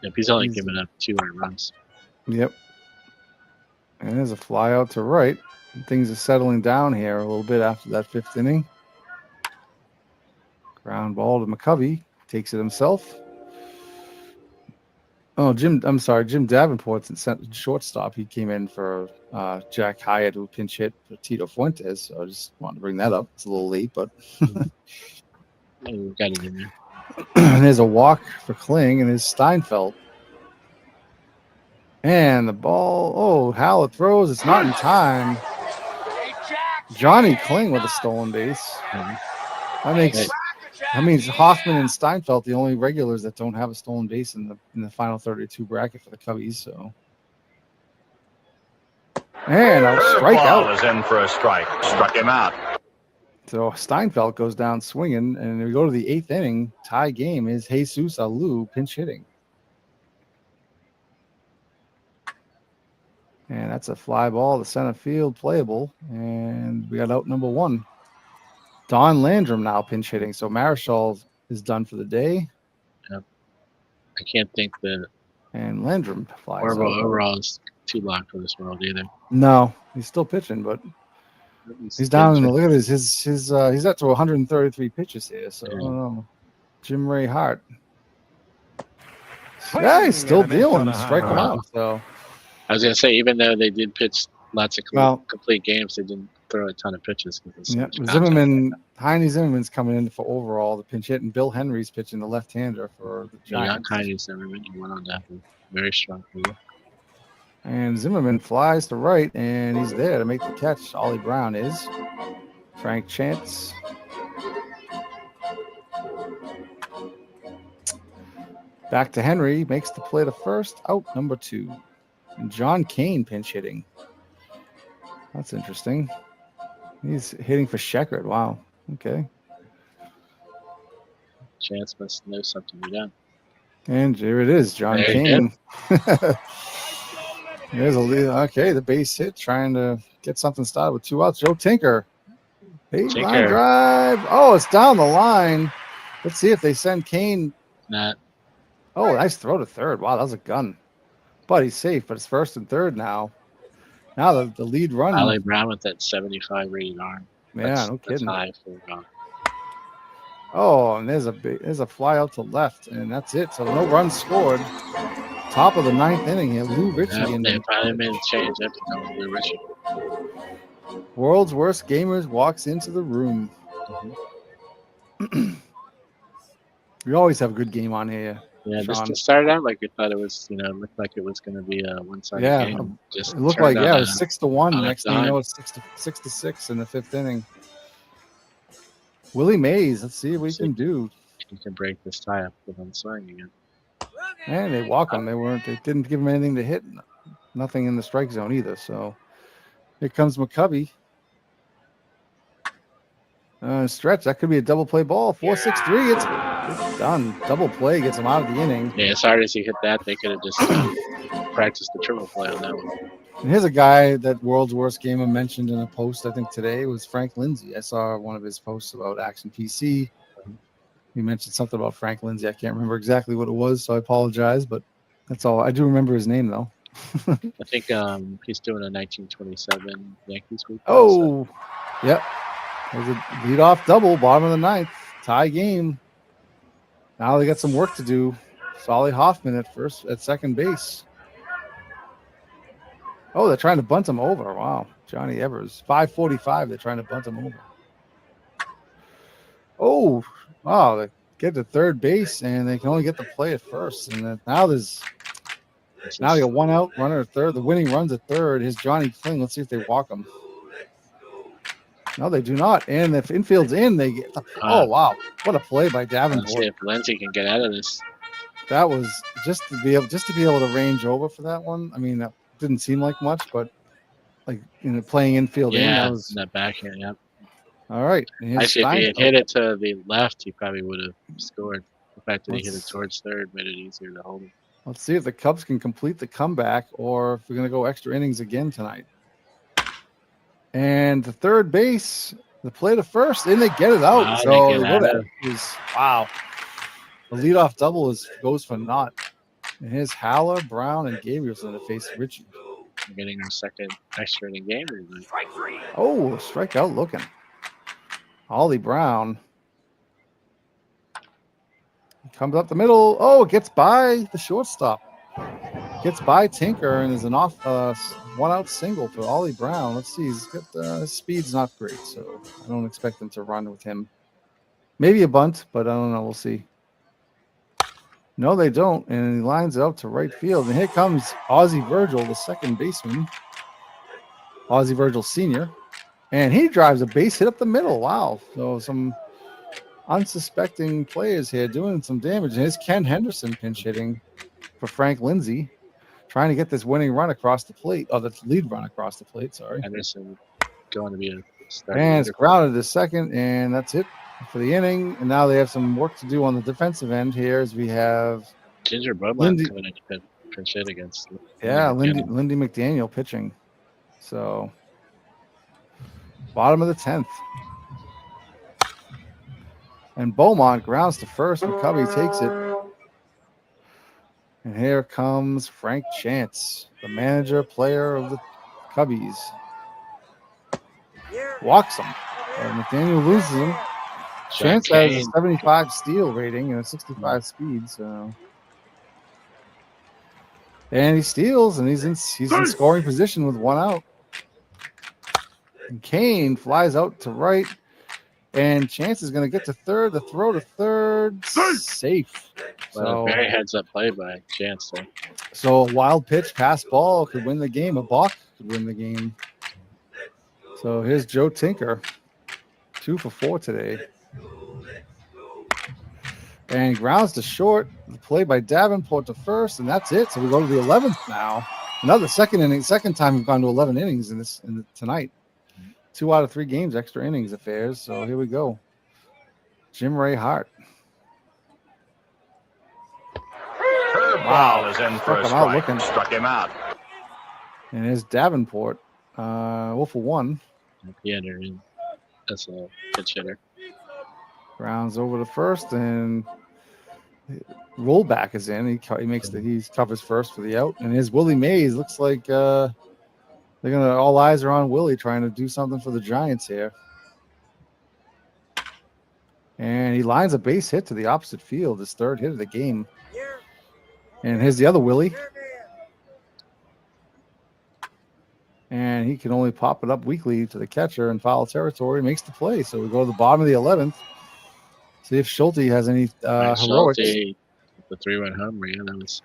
If he's only given up 2 earned runs. Yep. And there's a fly out to right. Things are settling down here a little bit after that 5th inning. Ground ball to McCovey. Takes it himself. Oh, Jim Davenport's in shortstop. He came in for Jack Hyatt, who pinch hit for Tito Fuentes. So I just wanted to bring that up. It's a little late, but We got it in there. and there's a walk for Kling, and there's Steinfeld. And the ball, Haller throws. It's not in time. Johnny Kling with a stolen base. That means Hoffman and Steinfeld, the only regulars that don't have a stolen base in the final 32 bracket for the Cubbies. So, and a strikeout is in for a strike. Struck him out. So Steinfeld goes down swinging, and we go to the 8th inning. Tie game is Jesus Alou pinch hitting. And that's a fly ball to center field, playable. And we got out number 1. Don Landrum now pinch hitting. So Marischal is done for the day. Yep. I can't think that And Landrum flies out. overall is too long for this world either. No, he's still pitching, but he's down in the look at his he's up to 133 pitches here. So I don't know. Jim Ray Hart. Yeah, he's still dealing. Strike him out. So I was gonna say, even though they did pitch lots of complete games, they didn't throw a ton of pitches. yeah, Heine Zimmerman's coming in for overall the pinch hit, and Bill Henry's pitching the left-hander for the Giants. Heine Zimmerman, he went on to have a very strong career. And Zimmerman flies to right, and he's there to make the catch. Ollie Brown is. Frank Chance. Back to Henry, makes the play to first, out number 2. And John Kane pinch hitting. That's interesting. He's hitting for Sheckard. Wow. Okay. Chance must know something we don't. And here it is, John There Kane. There's a lead. Okay, the base hit, trying to get something started with 2 outs. Joe Tinker. Line drive. Oh, it's down the line. Let's see if they send Kane. Not. Oh, nice throw to third. Wow, that was a gun. But he's safe, but it's 1st and 3rd now. Now the lead run. Ollie Brown with that 75 rated arm. Yeah, no kidding. That's high for Oh, and there's a fly out to left, and that's it. So no runs scored. Top of the 9th inning here, Lou Ritchie. They finally made a change after coming Lou Ritchie. World's Worst Gamers walks into the room. We always have a good game on here. Yeah, Sean. just started out like we thought it was, looked like it was going to be a one-sided game. Just it looked like, it was 6-1. on Next its thing you know, side. it's 6-6 in the 5th inning. Willie Mays, let's see what he can do. You can break this tie up with him swinging again. And they walk him. They didn't give him anything to hit. Nothing in the strike zone either. So here comes McCovey. Stretch. That could be a double play ball. 4-6-3. It's done. Double play gets him out of the inning. Yeah, as hard as he hit that, they could have just practiced the triple play on that one. And here's a guy that World's Worst Gamer mentioned in a post, I think today, was Frank Lindsay. I saw one of his posts about Action PC. He mentioned something about Frank Lindsay. I can't remember exactly what it was, so I apologize, but that's all. I do remember his name, though. I think he's doing a 1927 Yankees week. Oh, yep. There's a leadoff double, bottom of the 9th. Tie game. Now they got some work to do. Solly Hoffman at second base. Oh, they're trying to bunt him over. Wow. Johnny Evers. 5:45. They're trying to bunt him over. Oh, wow. They get to third base, and they can only get the play at first. And now they got 1 out, runner at third. The winning runs at third. Here's Johnny Kling. Let's see if they walk him. No, they do not. And if infield's in, they get. Oh wow, what a play by Let's see Davenport! if Lindsay can get out of this. That was just to be able to range over for that one. I mean, that didn't seem like much, but like playing infield in, Yeah, that was in that backhand. Yep. all right. And here's Actually, if he had Stein- hit it to the left, he probably would have scored. The fact that he hit it Let's- towards third made it easier to hold him. Let's see if the Cubs can complete the comeback or if we're going to go extra innings again tonight. And the third base, the play to first, and they get it out. Wow, So they get out of wow. The leadoff double goes for naught. And here's Haller, Brown, and Gabrielson to face Richie. We're getting our second extra inning game. Oh, strikeout looking. Ollie Brown. He comes up the middle. Oh, gets by the shortstop. Gets by Tinker and is an off one out single for Ollie Brown. Let's see. He's got his speed's not great, so I don't expect them to run with him. Maybe a bunt, but I don't know. We'll see. No, they don't. And he lines it out to right field. And here comes Ozzie Virgil, the second baseman. Ozzie Virgil Sr. And he drives a base hit up the middle. Wow. So some unsuspecting players here doing some damage. And here's Ken Henderson pinch hitting for Frank Lindsay, trying to get this winning run across the plate. Oh, the lead run across the plate. Sorry. Henderson going to be a starter. And it's grounded to second, and that's it for the inning. And now they have some work to do on the defensive end here as we have Ginger Beaumont Lindy- coming in to pinch hit against. Lindy McDaniel pitching. So bottom of the 10th. And Beaumont grounds to first, and Cubby takes it. And here comes Frank Chance, the manager player of the Cubbies. Walks him. And McDaniel loses him. Chance has a 75 steal rating and a 65 speed, so. And he steals, and he's in scoring position with one out. And Kane flies out to right, and Chance is going to get to third. The throw to third, safe. Well, very heads up play by Chance there. So a wild pitch, pass ball could win the game. A balk could win the game. So here's Joe Tinker, 2 for 4 today. And grounds to short. The play by Davenport to first, and that's it. So we go to the 11th now. Another second inning. Second time we've gone to 11 innings tonight. 2 out of 3 games, extra innings affairs. So here we go. Jim Ray Hart. Curveball is in for a strike. Struck him out. And here's Davenport. 0 for 1. Yeah, they're in. That's a pitch hitter. Grounds over to first, and rollback is in. He covers first for the out. And here's Willie Mays. Looks like all eyes are on Willie trying to do something for the Giants here. And he lines a base hit to the opposite field, his third hit of the game. And here's the other Willie. And he can only pop it up weakly to the catcher in foul territory, makes the play. So we go to the bottom of the 11th. See if Schulte has any heroics. Schulte, the 3-run homer, yeah, that was.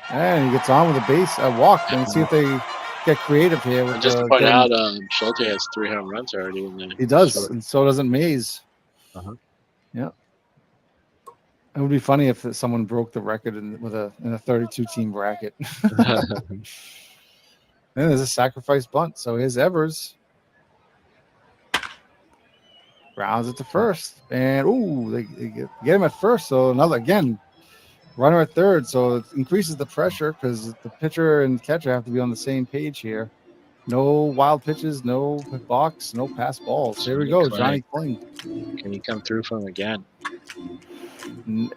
And he gets on with a walk. And see if they get creative here. With Just to point out, Schulte has 3 home runs already in there. He does, and so doesn't Mays. Uh-huh. Yeah. It would be funny if someone broke the record in a 32-team bracket. And there's a sacrifice bunt. So here's Evers. Grounds it to first. And, they get him at first. So again, runner at third. So it increases the pressure because the pitcher and catcher have to be on the same page here. No wild pitches, no box, no pass balls. Here we go, Johnny Kling. Can he come through for him again?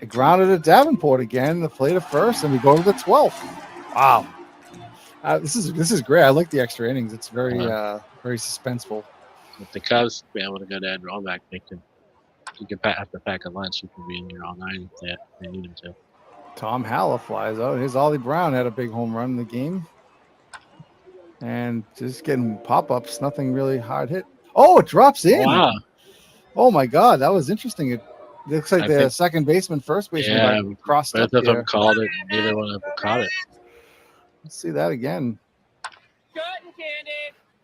Grounded at Davenport again. The play to first, and we go to the 12th. Wow. This is great. I like the extra innings. It's very very suspenseful. If the Cubs be able to go to Ed Rollback, you can have to pack a lunch. You can be in here all night if they need him to. Tom Haller flies out. Here's Ollie Brown had a big home run in the game. And just getting pop-ups, nothing really hard hit. Oh, it drops in. Wow. Oh, my God. That was interesting. It looks like the second baseman, first baseman crossed up both of there. them called it. Neither one of them caught it. Let's see that again.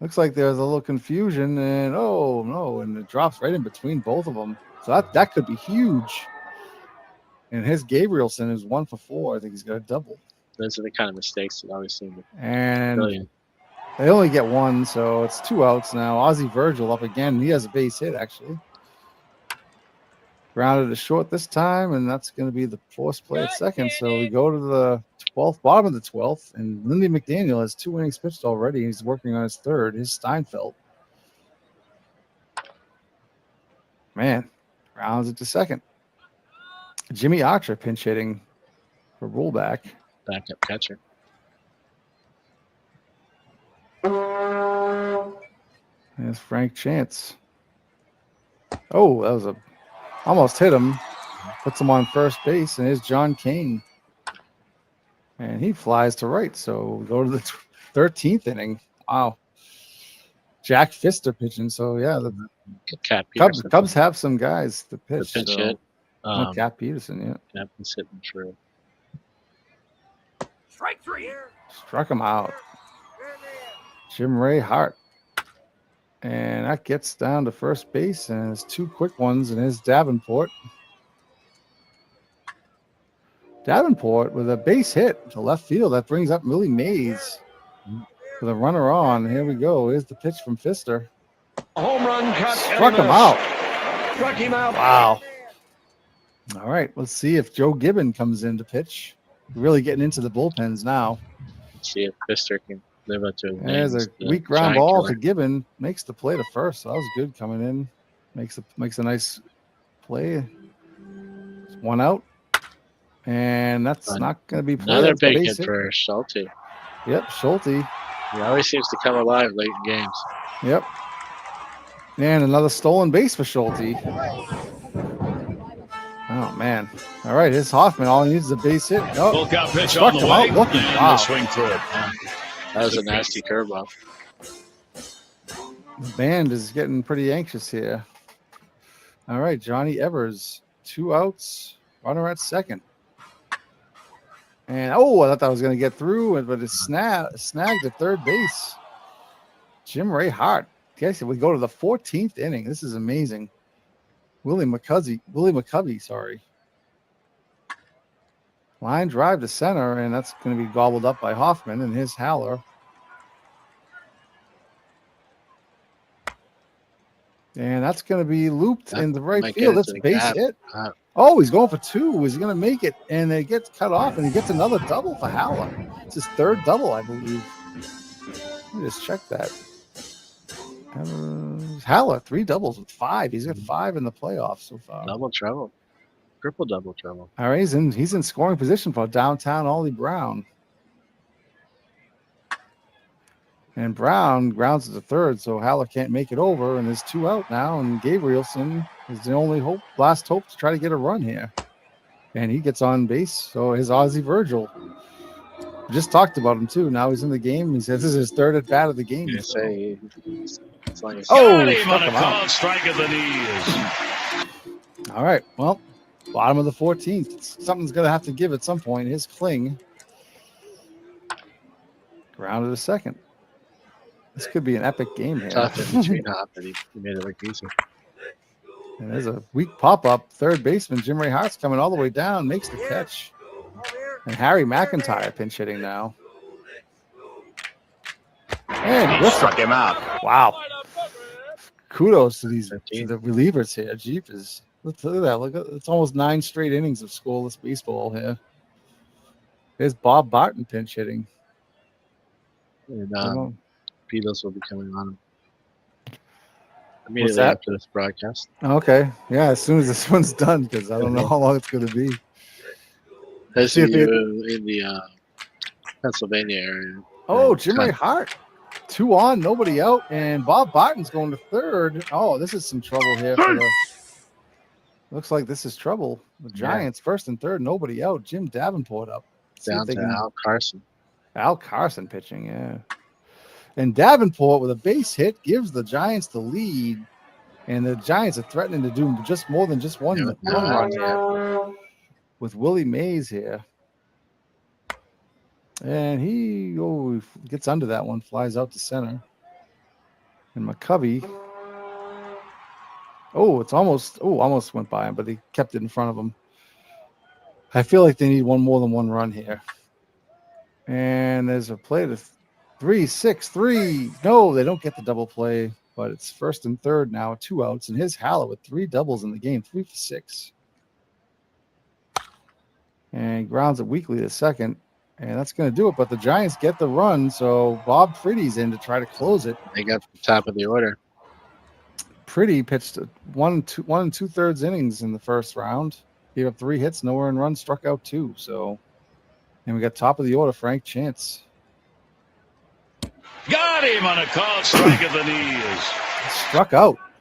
Looks like there's a little confusion, and oh no, and it drops right in between both of them. So that could be huge. And his Gabrielson is 1 for 4. I think he's got a double. Those are the kind of mistakes that always seem to And brilliant. they only get one, so it's 2 outs now. Ozzie Virgil up again. He has a base hit, actually. Grounded to short this time, and that's going to be the forced play at second. So we go to the 12th, bottom of the 12th, and Lindy McDaniel has 2 innings pitched already. He's working on his third, his Steinfeld. Man, rounds it to second. Jimmy Archer pinch hitting for rollback. Backup catcher. There's Frank Chance. Oh, that was almost hit him. Puts him on first base, and here's John Kane. And he flies to right. So we go to the 13th inning. Wow. Jack Fister pitching. So yeah, the Cat Cubs, Peterson. Cubs have some guys to pitch. The pinch so. hit. Not Cat Peterson, yeah. Captain's hitting true. Struck him out. Jim Ray Hart. And that gets down to first base, and it's 2 quick ones, and here's Davenport. Davenport with a base hit to left field. That brings up Willie Mays with a runner on. Here we go. Here's the pitch from Fister. Home run cut. Struck him out. Struck him out. Wow. All right, let's see if Joe Gibbon comes in to pitch. Really getting into the bullpens now. Let's see if Fister can live up to his There's names, a the weak ground giant ball killer. to Gibbon. Makes the play to first. So that was good coming in. Makes a nice play. It's 1 out. And that's Fun. not going to be played. Another That's a big base hit for Schulte. Yep, Schulte. He always seems to come alive late in games. Yep. And another stolen base for Schulte. Oh, man. All right, here's Hoffman. All he needs is a base hit. Oh, Full count pitch struck on the him way. out. Looking. And Wow. the swing through it. That was a nasty curveball. The band is getting pretty anxious here. All right, Johnny Evers. 2 outs. Runner at second. And, oh, I thought that was going to get through, but it snagged at third base. Jim Ray Hart. Okay, so we go to the 14th inning. This is amazing. Willie McCovey, sorry. Line drive to center, and that's going to be gobbled up by Hoffman, and his Haller. And that's going to be looped That in the right might field. get That's a into the base gap. hit. Wow. Oh, he's going for 2. Is he going to make it? And it gets cut off, and he gets another double for Haller. It's his 3rd double, I believe. Let me just check that. Haller, 3 doubles with 5. He's got 5 in the playoffs so far. Double trouble. Triple double trouble. All right, he's in scoring position for downtown Ollie Brown. And Brown grounds to the 3rd, so Haller can't make it over, and there's 2 out now, and Gabrielson is the only last hope to try to get a run here. And he gets on base, so his Ozzie Virgil. We just talked about him, too. Now he's in the game. He says this is his 3rd at bat of the game. You so- say as long as Oh, Got him struck on a him out. called strike at the knees. All right, well, bottom of the 14th. Something's going to have to give at some point. His Kling. Grounded to second. This could be an epic game here. tough in between hop, but he made it look easy. And there's a weak pop-up. Third baseman Jim Ray Hart's coming all the way down, makes the catch. And Harry McIntyre pinch hitting now. And Griffin. Struck him out. Wow. Kudos to these 15. the relievers here. Jeepers. Look at that. Look at it's almost 9 straight innings of scoreless baseball here. There's Bob Barton pinch hitting. And Oh, Beatles will be coming on him immediately that? after this broadcast. okay. Yeah, as soon as this one's done, because I don't know how long it's going to be. Those See of if it- you in the Pennsylvania area. Oh, Jim Ray Hart. 2 on, nobody out, and Bob Barton's going to 3rd. Oh, this is some trouble here. Looks like this is trouble. The Giants 1st and 3rd, nobody out. Jim Davenport up. See if Down they to can- Al Carson. Al Carson pitching, yeah. And Davenport with a base hit gives the Giants the lead, and the Giants are threatening to do just more than just one run here with Willie Mays here. And he gets under that one, flies out to center. And McCovey. Oh, almost went by him, but he kept it in front of him. I feel like they need more than one run here. And there's a play to 3-6-3. No, they don't get the double play, but it's first and third now, 2 outs. And here's Haller with 3 doubles in the game, 3 for 6. And grounds it weakly to second. And that's going to do it. But the Giants get the run, so Bob Pretty's in to try to close it. They got the top of the order. Pretty pitched 1 2/3 innings in the first round. Gave up 3 hits, no earned runs, struck out 2. So, and we got top of the order, Frank Chance. Got him on a called strike at the knees.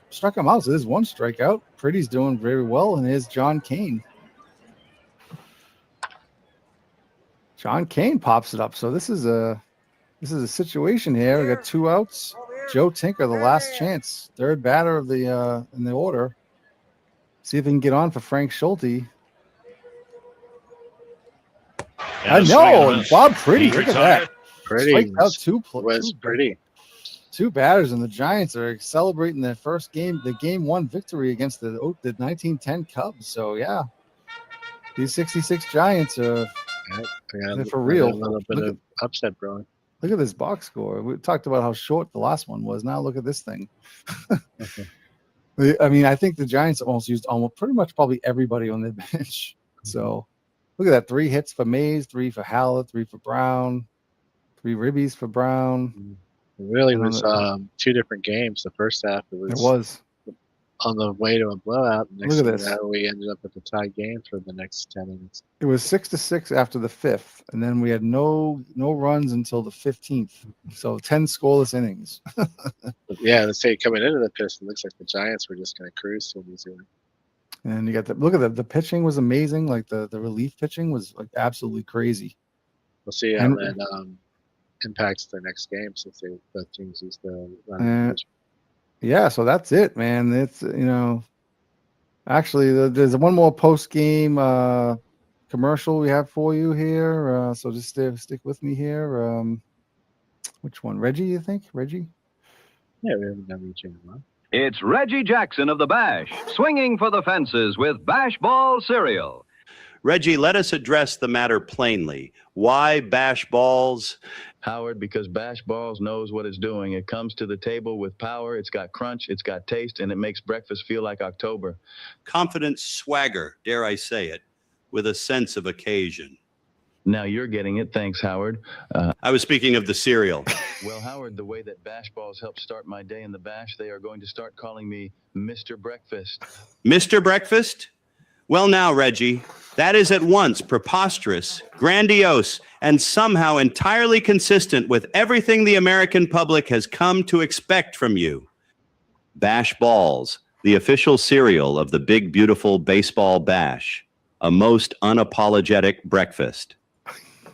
Struck him out. So there's 1 strikeout. Pretty's doing very well, and here's John Kane. John Kane pops it up. So this is a situation here. We got 2 outs. Joe Tinker, the last chance, third batter of the in the order. See if he can get on for Frank Schulte. I know, and Bob Pretty. Look at that. Pretty out was pretty. 2 batters, and the Giants are celebrating their first game, the game 1 victory against the 1910 Cubs. So yeah, these 66 Giants are they're for real. A little bit of upset brewing. Look at this box score. We talked about how short the last one was. Now look at this thing. I mean, I think the Giants used pretty much probably everybody on their bench. So look at that. 3 hits for Mays, 3 for Hallett, 3 for Brown, 3 ribbies for Brown. It really was 2 different games. The first half, it was on the way to a blowout. Look at this. We ended up with a tie game for the next 10 minutes. It was 6-6 after the 5th, and then we had no runs until the 15th. So 10 scoreless innings. Yeah, let's say coming into the fifth, it looks like the Giants were just going to cruise to an easy one. And you got look at the pitching was amazing. Like the relief pitching was like absolutely crazy. We'll see how that impacts their next game since both teams use the run. Yeah, so that's it, man. It's actually there's one more post game commercial we have for you here. So just stick with me here. Which one, Reggie? You think Reggie? Yeah, we haven't done Reggie in a while. It's Reggie Jackson of the Bash, swinging for the fences with Bash Ball cereal. Reggie, let us address the matter plainly. Why Bash Balls? Howard, because Bash Balls knows what it's doing. It comes to the table with power, it's got crunch, it's got taste, and it makes breakfast feel like October. Confident swagger, dare I say it, with a sense of occasion. Now you're getting it. Thanks, Howard. I was speaking of the cereal. Well, Howard, the way that Bash Balls help start my day in the Bash, they are going to start calling me Mr. Breakfast. Mr. Breakfast? Well, now, Reggie, that is at once preposterous, grandiose, and somehow entirely consistent with everything the American public has come to expect from you. Bash Balls, the official cereal of the Big Beautiful Baseball Bash, a most unapologetic breakfast.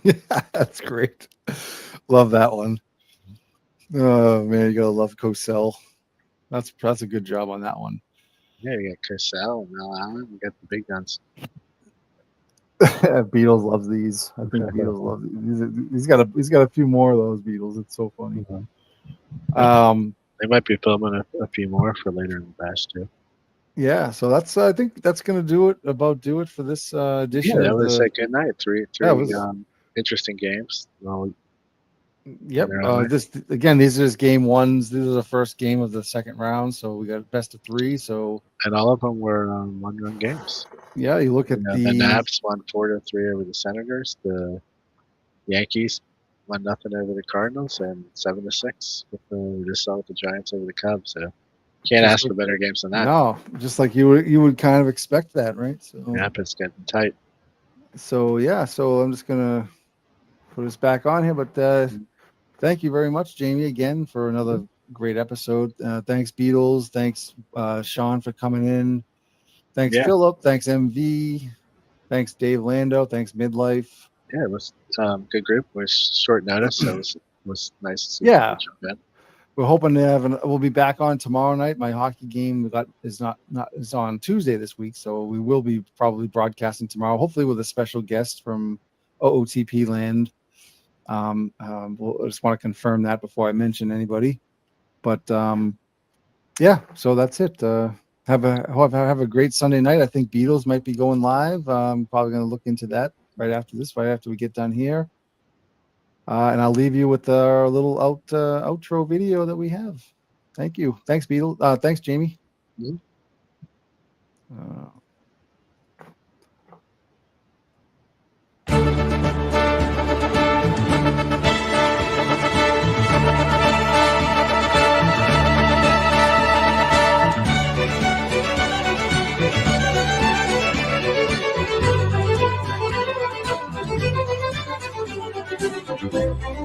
Yeah, that's great. Love that one. Oh man, you gotta love Cosell. That's a good job on that one. Yeah, you got Cosell and Mel Allen. You got the big guns. Beatles loves these. I think Beatles love these. He's got a few more of those Beatles. It's so funny. They might be filming a few more for later in the Bash too. Yeah, so that's I think that's gonna do it for this edition. Yeah, that was a good night. Three interesting games. Well, yep. These are just game 1s. These are the first game of the second round, so we got best of 3. So and all of them were 1-run games. Yeah, you look at the Naps won 4-3 over the Senators. The Yankees won 0-0 over the Cardinals, and 7-6 we just saw with the Giants over the Cubs. So can't ask for better games than that. No, just like you would kind of expect that, right? So yep, it's getting tight. So yeah, so I'm just gonna put us back on here, but thank you very much, Jamie, again for another great episode. Thanks, Beatles. Thanks, Sean, for coming in. Thanks, Philip. Thanks, MV. Thanks, Dave Lando. Thanks, Midlife. Yeah, it was good group. It was short notice, so it was nice to see. Yeah. We're hoping to have we'll be back on tomorrow night. My hockey game is on Tuesday this week, so we will be probably broadcasting tomorrow, hopefully with a special guest from OOTP land. I just want to confirm that before I mention anybody. But yeah, so that's it. Have a great Sunday night. I think Beatles might be going live. I'm probably going to look into that right after we get done here. And I'll leave you with our little outro video that we have. Thank you. Thanks, Beatles. Thanks, Jamie. Mm-hmm. Thank you.